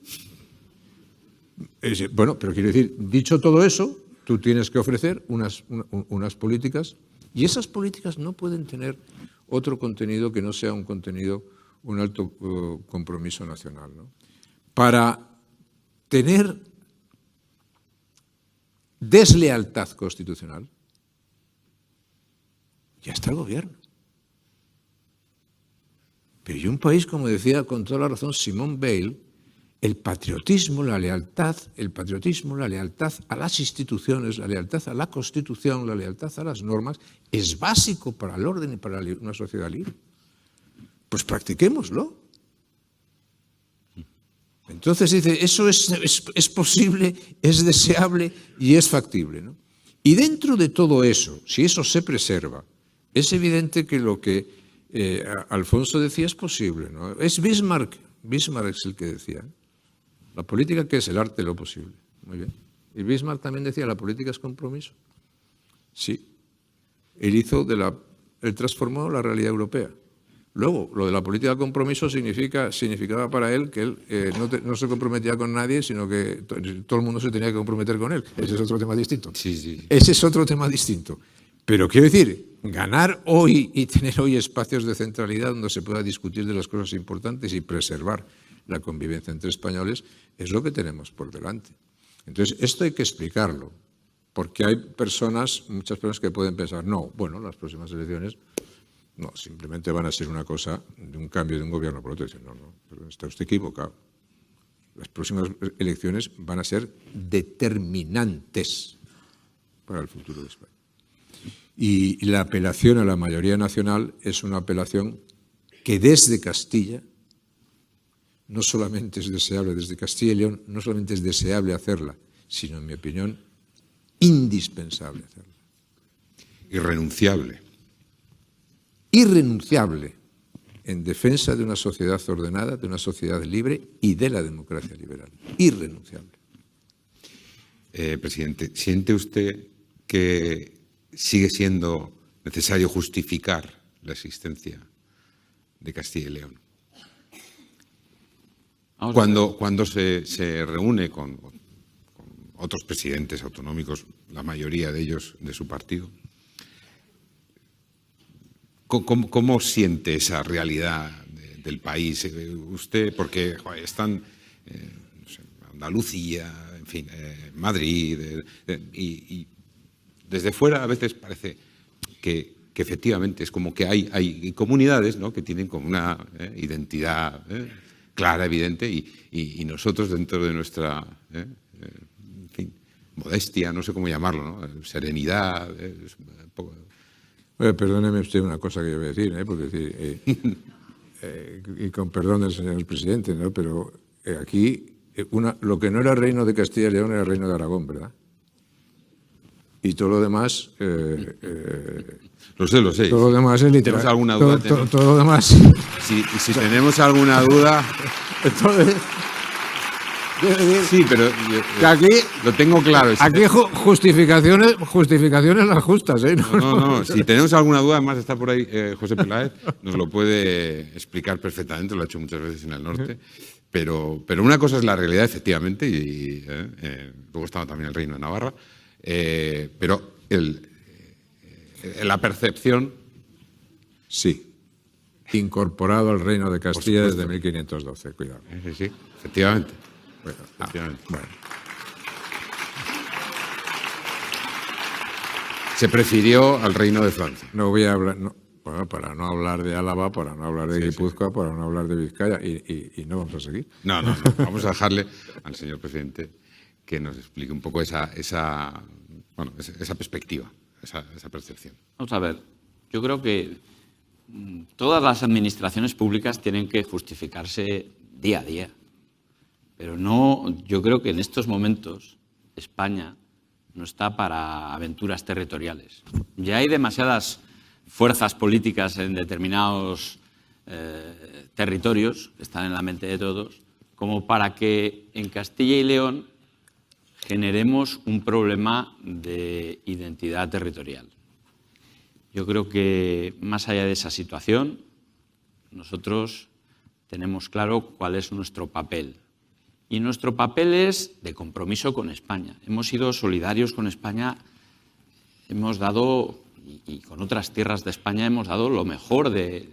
Bueno, pero quiero decir, dicho todo eso, tú tienes que ofrecer unas políticas y esas políticas no pueden tener otro contenido que no sea un alto compromiso nacional, ¿no? Para tener deslealtad constitucional, ya está el gobierno. Pero y un país, como decía con toda la razón Simone Weil, el patriotismo, la lealtad a las instituciones, la lealtad a la Constitución, la lealtad a las normas, es básico para el orden y para una sociedad libre. Pues practiquémoslo. Entonces dice, eso es posible, es deseable y es factible, ¿no? Y dentro de todo eso, si eso se preserva, es evidente que lo que Alfonso decía es posible, ¿no? Es Bismarck es el que decía, la política que es el arte de lo posible. Muy bien. Y Bismarck también decía, la política es compromiso. Sí. Él transformó la realidad europea. Luego, lo de la política de compromiso significaba para él que él no se comprometía con nadie, sino que todo el mundo se tenía que comprometer con él. Ese es otro tema distinto. Sí. Ese es otro tema distinto. Pero quiero decir, ganar hoy y tener hoy espacios de centralidad donde se pueda discutir de las cosas importantes y preservar la convivencia entre españoles es lo que tenemos por delante. Entonces, esto hay que explicarlo, porque hay muchas personas que pueden pensar, no, bueno, las próximas elecciones no, simplemente van a ser una cosa de un cambio de un gobierno por otro. Dicen, no, pero está usted equivocado. Las próximas elecciones van a ser determinantes para el futuro de España. Y la apelación a la mayoría nacional es una apelación que desde Castilla no solamente es deseable, desde Castilla y León no solamente es deseable hacerla, sino, en mi opinión, indispensable hacerla. Irrenunciable. Irrenunciable en defensa de una sociedad ordenada, de una sociedad libre y de la democracia liberal. Irrenunciable. Presidente, ¿siente usted que sigue siendo necesario justificar la existencia de Castilla y León. Cuando se reúne con otros presidentes autonómicos, la mayoría de ellos de su partido, ¿cómo siente esa realidad del país? Usted, porque están no sé, Andalucía, en fin, Madrid, y desde fuera a veces parece que efectivamente es como que hay comunidades, ¿no?, que tienen como una identidad clara, evidente, y nosotros dentro de nuestra en fin, modestia, no sé cómo llamarlo, ¿no?, serenidad, un poco. Perdóneme usted una cosa que yo voy a decir, porque decir, y con perdón del señor presidente, ¿no?, pero aquí lo que no era reino de Castilla y León era reino de Aragón, ¿verdad? Y todo lo demás... Lo sé. Todo lo demás es literal. ¿Tenemos alguna duda? Todo lo demás... Si tenemos alguna duda... Entonces... Sí, pero que aquí, lo tengo claro. Aquí justificaciones las justas, ¿eh? No. Si tenemos alguna duda, además está por ahí José Peláez, nos lo puede explicar perfectamente, lo ha hecho muchas veces en el norte. Pero una cosa es la realidad, efectivamente, y luego estaba también el Reino de Navarra, pero la percepción... Sí. Incorporado al Reino de Castilla desde 1512, cuidado. Sí, efectivamente. Bueno. Se prefirió al Reino de Francia. No voy a hablar, para no hablar de Álava, para no hablar de Guipúzcoa, para no hablar de Vizcaya, y no vamos a seguir. No. Vamos a dejarle al señor presidente que nos explique un poco esa perspectiva, esa percepción. Vamos a ver, yo creo que todas las administraciones públicas tienen que justificarse día a día. Pero yo creo que en estos momentos España no está para aventuras territoriales. Ya hay demasiadas fuerzas políticas en determinados territorios, que están en la mente de todos, como para que en Castilla y León generemos un problema de identidad territorial. Yo creo que más allá de esa situación, nosotros tenemos claro cuál es nuestro papel. Y nuestro papel es de compromiso con España. Hemos sido solidarios con España, hemos dado, y con otras tierras de España hemos dado lo mejor de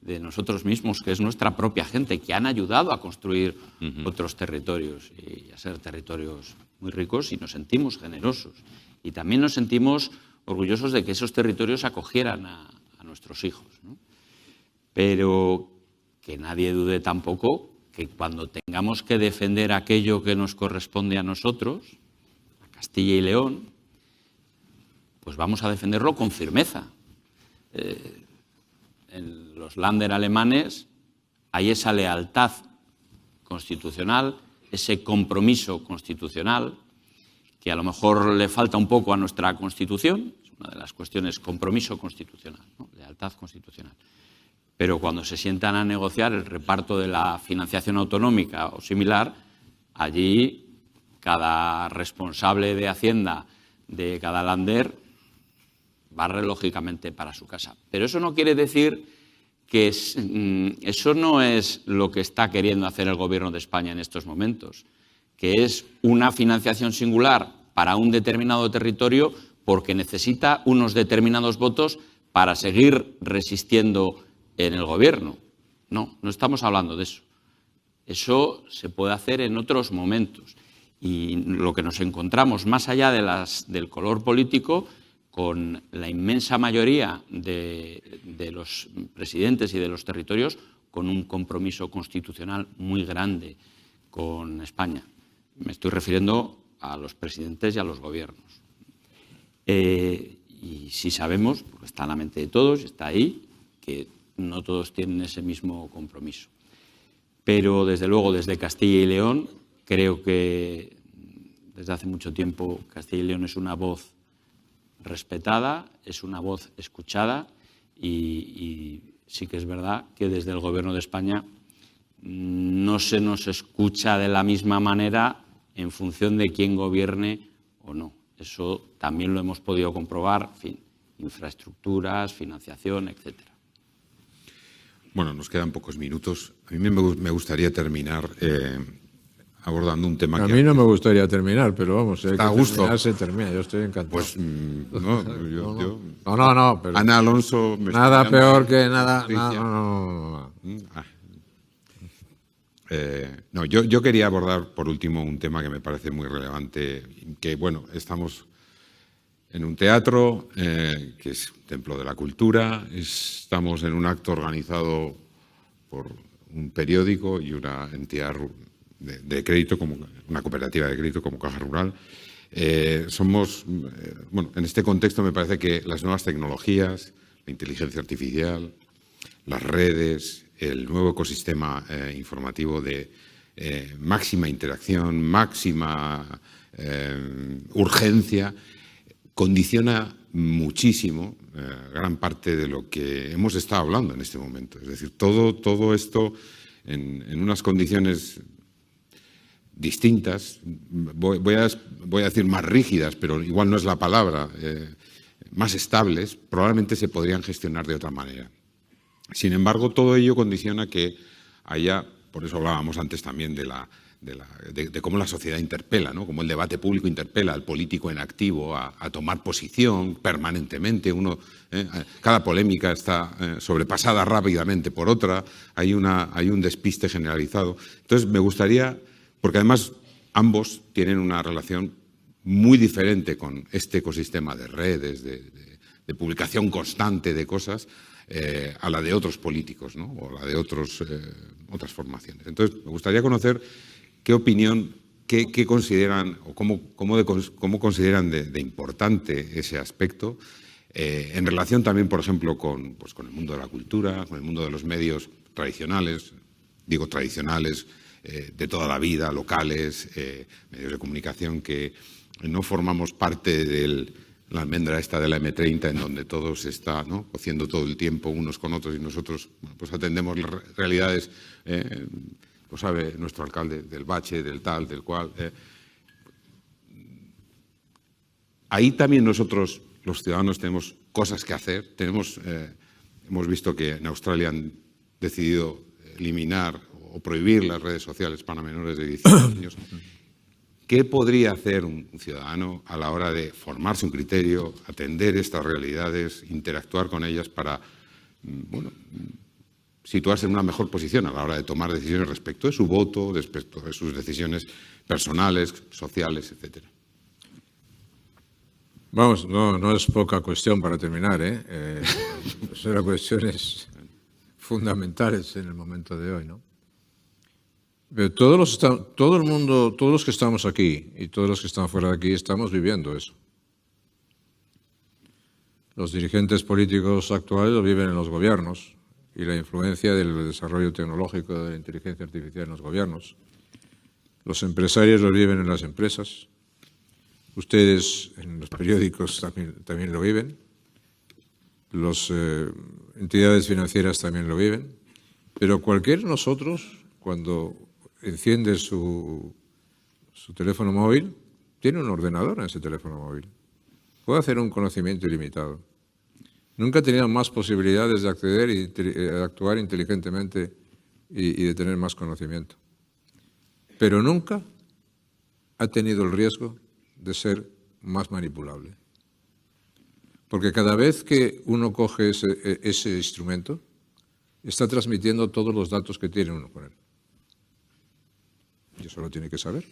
nosotros mismos, que es nuestra propia gente, que han ayudado a construir otros territorios y a ser territorios muy ricos, y nos sentimos generosos. Y también nos sentimos orgullosos de que esos territorios acogieran a nuestros hijos, ¿no? Pero que nadie dude tampoco que cuando tengamos que defender aquello que nos corresponde a nosotros, a Castilla y León, pues vamos a defenderlo con firmeza. En los Länder alemanes hay esa lealtad constitucional, ese compromiso constitucional, que a lo mejor le falta un poco a nuestra Constitución, es una de las cuestiones, compromiso constitucional, ¿no?, lealtad constitucional. Pero cuando se sientan a negociar el reparto de la financiación autonómica o similar, allí cada responsable de Hacienda de cada Länder barre lógicamente para su casa. Pero eso no quiere decir que eso no es lo que está queriendo hacer el Gobierno de España en estos momentos, que es una financiación singular para un determinado territorio porque necesita unos determinados votos para seguir resistiendo en el Gobierno. No estamos hablando de eso. Eso se puede hacer en otros momentos. Y lo que nos encontramos, más allá del color político, con la inmensa mayoría de los presidentes y de los territorios, con un compromiso constitucional muy grande con España. Me estoy refiriendo a los presidentes y a los gobiernos. Y sí sabemos, porque está en la mente de todos, está ahí, que no todos tienen ese mismo compromiso. Pero, desde luego, desde Castilla y León, creo que desde hace mucho tiempo Castilla y León es una voz respetada, es una voz escuchada, y sí que es verdad que desde el Gobierno de España no se nos escucha de la misma manera en función de quién gobierne o no. Eso también lo hemos podido comprobar, en fin, infraestructuras, financiación, etcétera. Bueno, nos quedan pocos minutos. A mí me gustaría terminar abordando un tema que... A mí no me gustaría terminar, pero vamos, si hay que a gusto. Terminar, se termina. Yo estoy encantado. Pues no, pero Ana Alonso... nada peor que nada... No. No, yo quería abordar, por último, un tema que me parece muy relevante, que, bueno, estamos en un teatro, que es un templo de la cultura, estamos en un acto organizado por un periódico y una entidad de crédito, como una cooperativa de crédito como Caja Rural. Bueno, en este contexto me parece que las nuevas tecnologías, la inteligencia artificial, las redes, el nuevo ecosistema informativo de máxima interacción, máxima urgencia, condiciona muchísimo gran parte de lo que hemos estado hablando en este momento. Es decir, todo esto en unas condiciones distintas, voy a decir más rígidas, pero igual no es la palabra, más estables, probablemente se podrían gestionar de otra manera. Sin embargo, todo ello condiciona que haya, por eso hablábamos antes también de cómo la sociedad interpela, ¿no? Cómo el debate público interpela al político en activo a tomar posición permanentemente. Cada polémica está sobrepasada rápidamente por otra, hay un despiste generalizado. Entonces, me gustaría, porque además ambos tienen una relación muy diferente con este ecosistema de redes, de publicación constante de cosas, a la de otros políticos, ¿no? O a la de otras formaciones. Entonces, me gustaría conocer qué opinión, qué consideran o cómo consideran de importante ese aspecto en relación también, por ejemplo, con el mundo de la cultura, con el mundo de los medios tradicionales, de toda la vida, locales, medios de comunicación que no formamos parte de la almendra esta de la M30 en donde todo se está, ¿no?, cociendo todo el tiempo unos con otros y nosotros pues atendemos las realidades, lo sabe nuestro alcalde, del bache, del tal, del cual. Ahí también nosotros, los ciudadanos, tenemos cosas que hacer. Hemos visto que en Australia han decidido eliminar o prohibir las redes sociales para menores de 18 años. ¿Qué podría hacer un ciudadano a la hora de formarse un criterio, atender estas realidades, interactuar con ellas para, bueno, situarse en una mejor posición a la hora de tomar decisiones respecto de su voto, respecto de sus decisiones personales, sociales, etcétera? Vamos, no es poca cuestión para terminar, ¿eh? Son cuestiones fundamentales en el momento de hoy, ¿no? Pero todo el mundo, todos los que estamos aquí y todos los que están fuera de aquí estamos viviendo eso. Los dirigentes políticos actuales lo viven en los gobiernos y la influencia del desarrollo tecnológico de la inteligencia artificial en los gobiernos. Los empresarios lo viven en las empresas. Ustedes en los periódicos también lo viven. Las entidades financieras también lo viven. Pero cualquiera de nosotros, cuando enciende su teléfono móvil, tiene un ordenador en ese teléfono móvil. Puede hacer un conocimiento ilimitado. Nunca ha tenido más posibilidades de acceder y de actuar inteligentemente y de tener más conocimiento. Pero nunca ha tenido el riesgo de ser más manipulable. Porque cada vez que uno coge ese instrumento, está transmitiendo todos los datos que tiene uno con él. Y eso lo tiene que saber,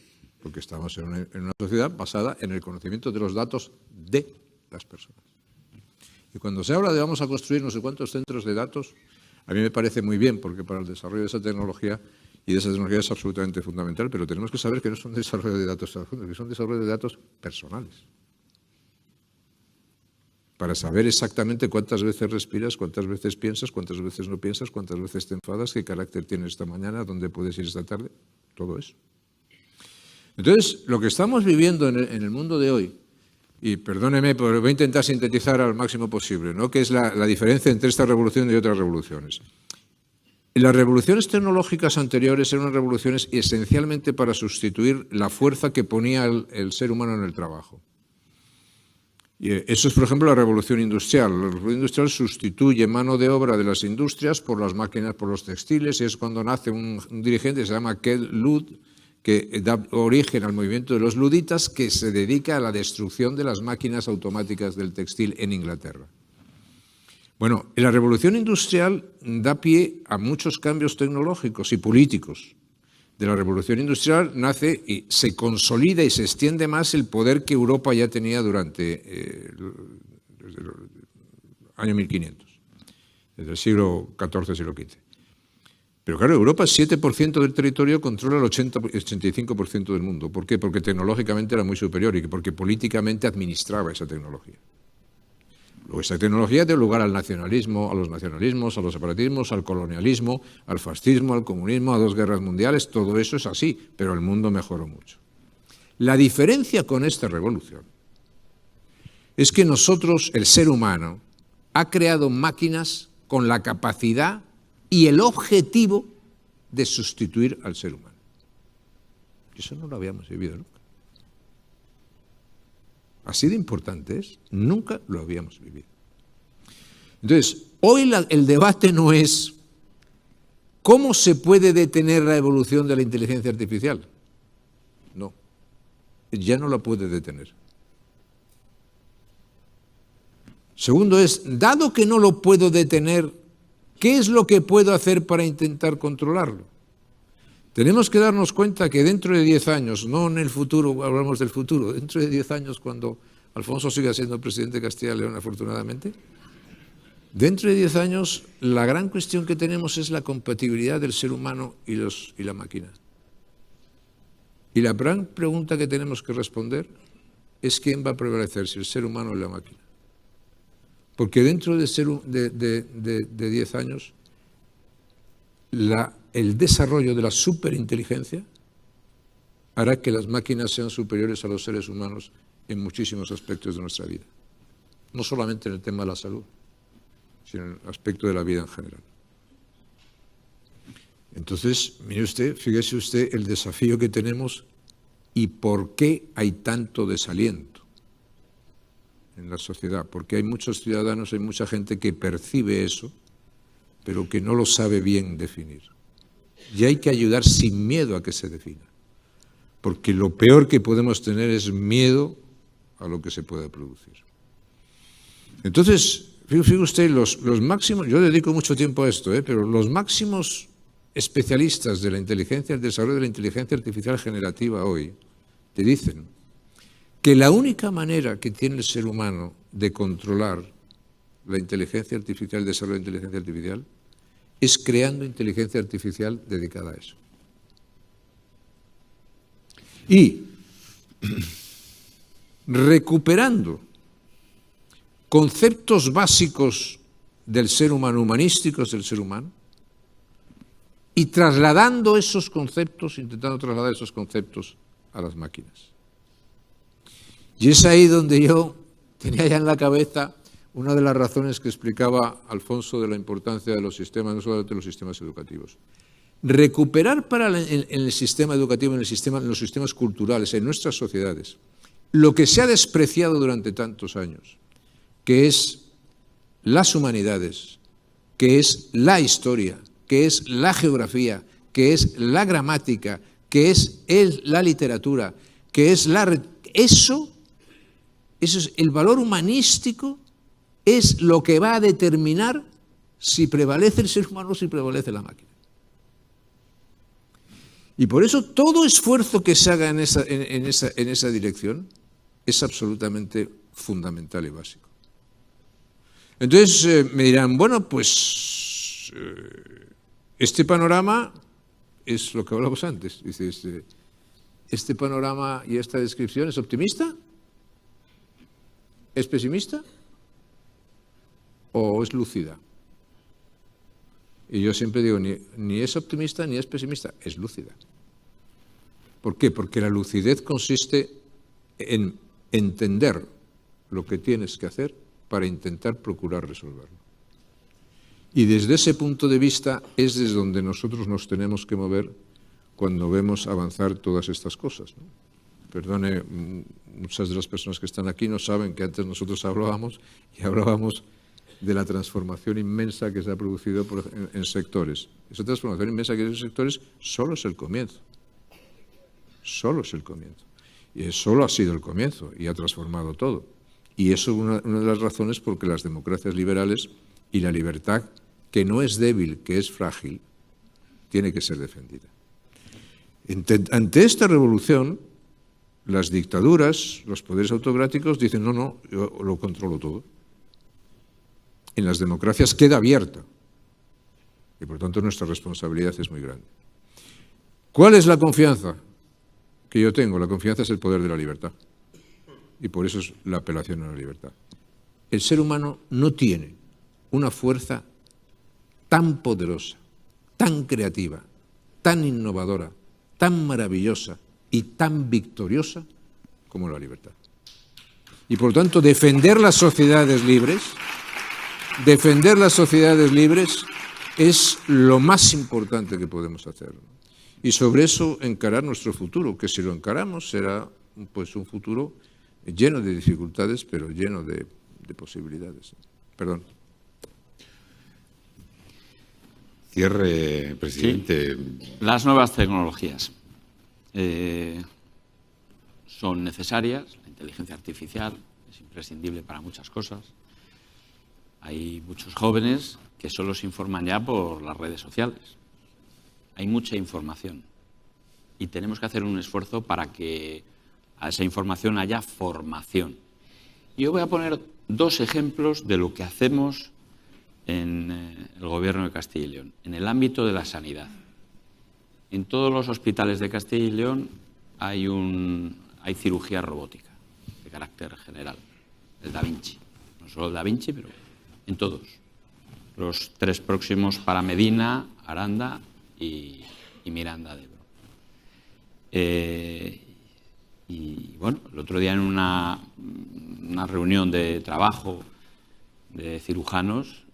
porque estamos en una sociedad basada en el conocimiento de los datos de las personas. Y cuando se habla de vamos a construir no sé cuántos centros de datos, a mí me parece muy bien, porque para el desarrollo de esa tecnología y de esa tecnología es absolutamente fundamental, pero tenemos que saber que no son desarrollo de datos, que son desarrollo de datos personales. Para saber exactamente cuántas veces respiras, cuántas veces piensas, cuántas veces no piensas, cuántas veces te enfadas, qué carácter tienes esta mañana, dónde puedes ir esta tarde, todo eso. Entonces, lo que estamos viviendo en el mundo de hoy, y perdóneme, pero voy a intentar sintetizar al máximo posible, ¿no?, que es la diferencia entre esta revolución y otras revoluciones. Las revoluciones tecnológicas anteriores eran revoluciones esencialmente para sustituir la fuerza que ponía el ser humano en el trabajo. Y eso es, por ejemplo, la revolución industrial. La revolución industrial sustituye mano de obra de las industrias por las máquinas, por los textiles, y es cuando nace un dirigente que se llama Kel Lud, que da origen al movimiento de los luditas, que se dedica a la destrucción de las máquinas automáticas del textil en Inglaterra. Bueno, la revolución industrial da pie a muchos cambios tecnológicos y políticos. De la revolución industrial nace y se consolida y se extiende más el poder que Europa ya tenía durante desde el año 1500, desde el siglo XIV, siglo XV. Pero claro, Europa, 7% del territorio, controla el 85% del mundo. ¿Por qué? Porque tecnológicamente era muy superior y porque políticamente administraba esa tecnología. Luego, esa tecnología dio lugar al nacionalismo, a los nacionalismos, a los separatismos, al colonialismo, al fascismo, al comunismo, a 2 guerras mundiales. Todo eso es así, pero el mundo mejoró mucho. La diferencia con esta revolución es que nosotros, el ser humano, ha creado máquinas con la capacidad y el objetivo de sustituir al ser humano. Eso no lo habíamos vivido nunca. Así de importante es, nunca lo habíamos vivido. Entonces, hoy el debate no es cómo se puede detener la evolución de la inteligencia artificial. No, ya no la puede detener. Segundo es, dado que no lo puedo detener, ¿qué es lo que puedo hacer para intentar controlarlo? Tenemos que darnos cuenta que dentro de 10 años, no en el futuro, hablamos del futuro, dentro de 10 años, cuando Alfonso siga siendo presidente de Castilla y León, afortunadamente, dentro de 10 años, la gran cuestión que tenemos es la compatibilidad del ser humano y la máquina. Y la gran pregunta que tenemos que responder es quién va a prevalecer, si el ser humano o la máquina. Porque dentro de 10 años, el desarrollo de la superinteligencia hará que las máquinas sean superiores a los seres humanos en muchísimos aspectos de nuestra vida. No solamente en el tema de la salud, sino en el aspecto de la vida en general. Entonces, mire usted, fíjese usted el desafío que tenemos y por qué hay tanto desaliento en la sociedad. Porque hay muchos ciudadanos, hay mucha gente que percibe eso, pero que no lo sabe bien definir. Y hay que ayudar sin miedo a que se defina. Porque lo peor que podemos tener es miedo a lo que se puede producir. Entonces, fíjese usted, los máximos, yo dedico mucho tiempo a esto, pero los máximos especialistas de la inteligencia, el desarrollo de la inteligencia artificial generativa hoy, te dicen que la única manera que tiene el ser humano de controlar la inteligencia artificial, el desarrollo de la inteligencia artificial, es creando inteligencia artificial dedicada a eso. Y recuperando conceptos básicos del ser humano, humanísticos del ser humano, y trasladando esos conceptos, intentando trasladar esos conceptos a las máquinas. Y es ahí donde yo tenía ya en la cabeza una de las razones que explicaba Alfonso de la importancia de los sistemas, no solamente de los sistemas educativos. Recuperar en el sistema educativo, en los sistemas culturales, en nuestras sociedades, lo que se ha despreciado durante tantos años, que es las humanidades, que es la historia, que es la geografía, que es la gramática, que es la literatura, que es eso es el valor humanístico, es lo que va a determinar si prevalece el ser humano o si prevalece la máquina. Y por eso todo esfuerzo que se haga en esa dirección es absolutamente fundamental y básico. Entonces me dirán, bueno, pues este panorama es lo que hablamos antes. Dice, ¿este panorama y esta descripción es optimista? ¿Es pesimista? ¿O es lúcida? Y yo siempre digo, ni es optimista ni es pesimista, es lúcida. ¿Por qué? Porque la lucidez consiste en entender lo que tienes que hacer para intentar procurar resolverlo. Y desde ese punto de vista es desde donde nosotros nos tenemos que mover cuando vemos avanzar todas estas cosas, ¿no? perdone, muchas de las personas que están aquí no saben que antes nosotros hablábamos de la transformación inmensa que se ha producido en sectores. Esa transformación inmensa que hay en sectores solo es el comienzo. Solo es el comienzo. Y solo ha sido el comienzo y ha transformado todo. Y eso es una de las razones por que las democracias liberales y la libertad, que no es débil, que es frágil, tiene que ser defendida. Ante esta revolución, las dictaduras, los poderes autocráticos dicen, no, yo lo controlo todo. En las democracias queda abierta y por tanto nuestra responsabilidad es muy grande. ¿Cuál es la confianza que yo tengo? La confianza es el poder de la libertad y por eso es la apelación a la libertad. El ser humano no tiene una fuerza tan poderosa, tan creativa, tan innovadora, tan maravillosa y tan victoriosa como la libertad. Y por tanto defender las sociedades libres es lo más importante que podemos hacer. Y sobre eso encarar nuestro futuro, que si lo encaramos será pues un futuro lleno de dificultades, pero lleno de posibilidades. Perdón. Cierre, presidente. Sí. Las nuevas tecnologías son necesarias. La inteligencia artificial es imprescindible para muchas cosas. Hay muchos jóvenes que solo se informan ya por las redes sociales. Hay mucha información y tenemos que hacer un esfuerzo para que a esa información haya formación. Yo voy a poner dos ejemplos de lo que hacemos en el Gobierno de Castilla y León, en el ámbito de la sanidad. En todos los hospitales de Castilla y León hay cirugía robótica de carácter general, el Da Vinci. No solo el Da Vinci, pero en todos. Los 3 próximos para Medina, Aranda y Miranda de Ebro. Y bueno, el otro día en una reunión de trabajo de cirujanos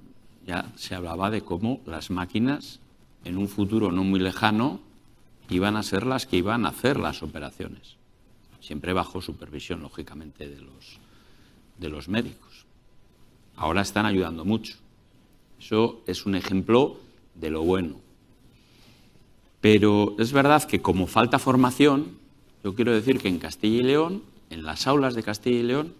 ya se hablaba de cómo las máquinas en un futuro no muy lejano iban a ser las que iban a hacer las operaciones, siempre bajo supervisión, lógicamente, de los médicos. Ahora están ayudando mucho. Eso es un ejemplo de lo bueno. Pero es verdad que como falta formación, yo quiero decir que en Castilla y León, en las aulas de Castilla y León,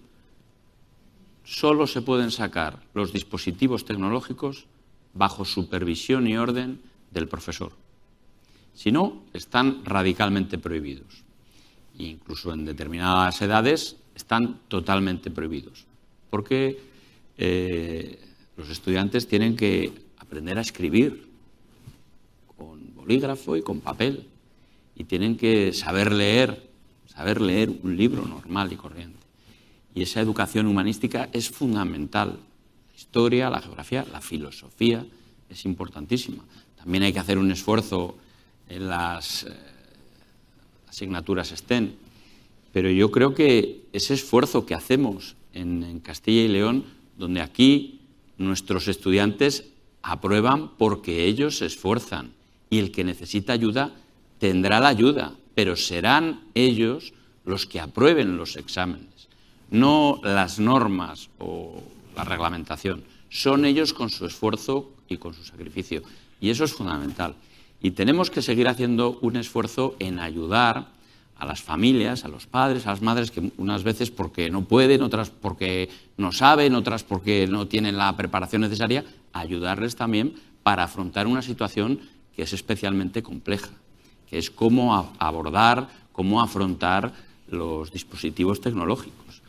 solo se pueden sacar los dispositivos tecnológicos bajo supervisión y orden del profesor. Si no, están radicalmente prohibidos. E incluso en determinadas edades están totalmente prohibidos. Porque los estudiantes tienen que aprender a escribir con bolígrafo y con papel. Y tienen que saber leer un libro normal y corriente. Y esa educación humanística es fundamental. La historia, la geografía, la filosofía es importantísima. También hay que hacer un esfuerzo en las asignaturas STEM. Pero yo creo que ese esfuerzo que hacemos en Castilla y León, donde aquí nuestros estudiantes aprueban porque ellos se esfuerzan y el que necesita ayuda tendrá la ayuda, pero serán ellos los que aprueben los exámenes, no las normas o la reglamentación. Son ellos con su esfuerzo y con su sacrificio. Y eso es fundamental. Y tenemos que seguir haciendo un esfuerzo en ayudar a las familias, a los padres, a las madres, que unas veces porque no pueden, otras porque no saben, otras porque no tienen la preparación necesaria, ayudarles también para afrontar una situación que es especialmente compleja, que es cómo abordar, cómo afrontar los dispositivos tecnológicos,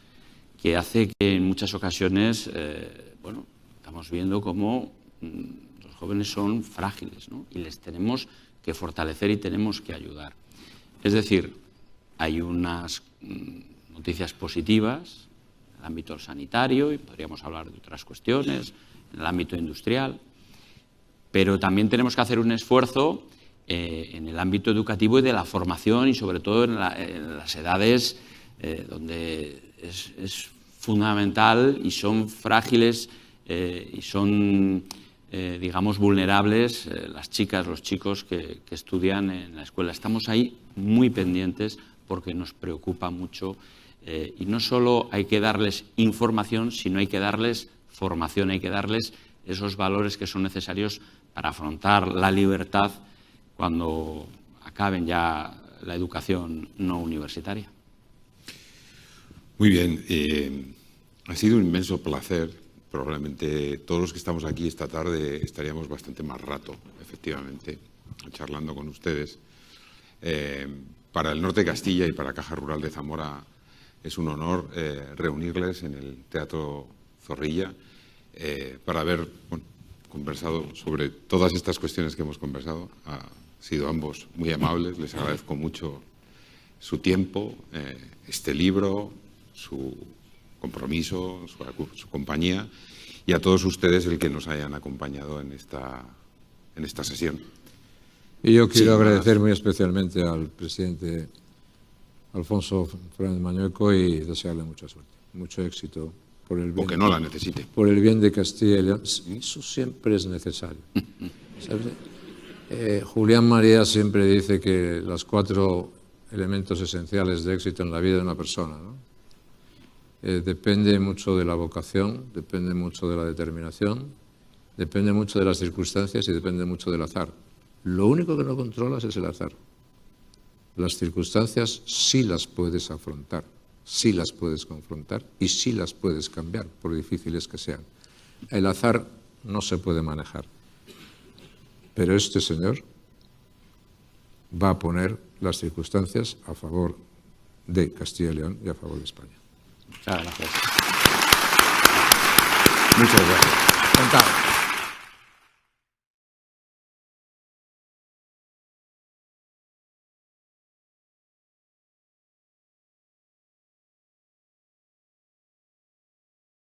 que hace que en muchas ocasiones, estamos viendo cómo los jóvenes son frágiles, ¿no? Y les tenemos que fortalecer y tenemos que ayudar. Es decir, hay unas noticias positivas en el ámbito sanitario y podríamos hablar de otras cuestiones, en el ámbito industrial, pero también tenemos que hacer un esfuerzo en el ámbito educativo y de la formación y sobre todo en las edades donde es fundamental y son frágiles y son, digamos, vulnerables las chicas, los chicos que estudian en la escuela. Estamos ahí muy pendientes porque nos preocupa mucho. Y no solo hay que darles información, sino hay que darles formación, hay que darles esos valores que son necesarios para afrontar la libertad cuando acaben ya la educación no universitaria. Muy bien. Ha sido un inmenso placer. Probablemente todos los que estamos aquí esta tarde estaríamos bastante más rato, efectivamente, charlando con ustedes. Para el Norte de Castilla y para Caja Rural de Zamora es un honor reunirles en el Teatro Zorrilla para haber conversado sobre todas estas cuestiones que hemos conversado. Han sido ambos muy amables, les agradezco mucho su tiempo, este libro, su compromiso, su compañía, y a todos ustedes el que nos hayan acompañado en esta sesión. Y yo quiero agradecer muy especialmente al presidente Alfonso Fernández Mañueco y desearle mucha suerte, mucho éxito por el bien, o que no la necesite. Por el bien de Castilla y León. Eso siempre es necesario. ¿Sabes? Julián María siempre dice que los 4 elementos esenciales de éxito en la vida de una persona, ¿no? Depende mucho de la vocación, depende mucho de la determinación, depende mucho de las circunstancias y depende mucho del azar. Lo único que no controlas es el azar. Las circunstancias sí las puedes afrontar, sí las puedes confrontar y sí las puedes cambiar, por difíciles que sean. El azar no se puede manejar. Pero este señor va a poner las circunstancias a favor de Castilla y León y a favor de España. Muchas gracias. Muchas gracias. Encantado.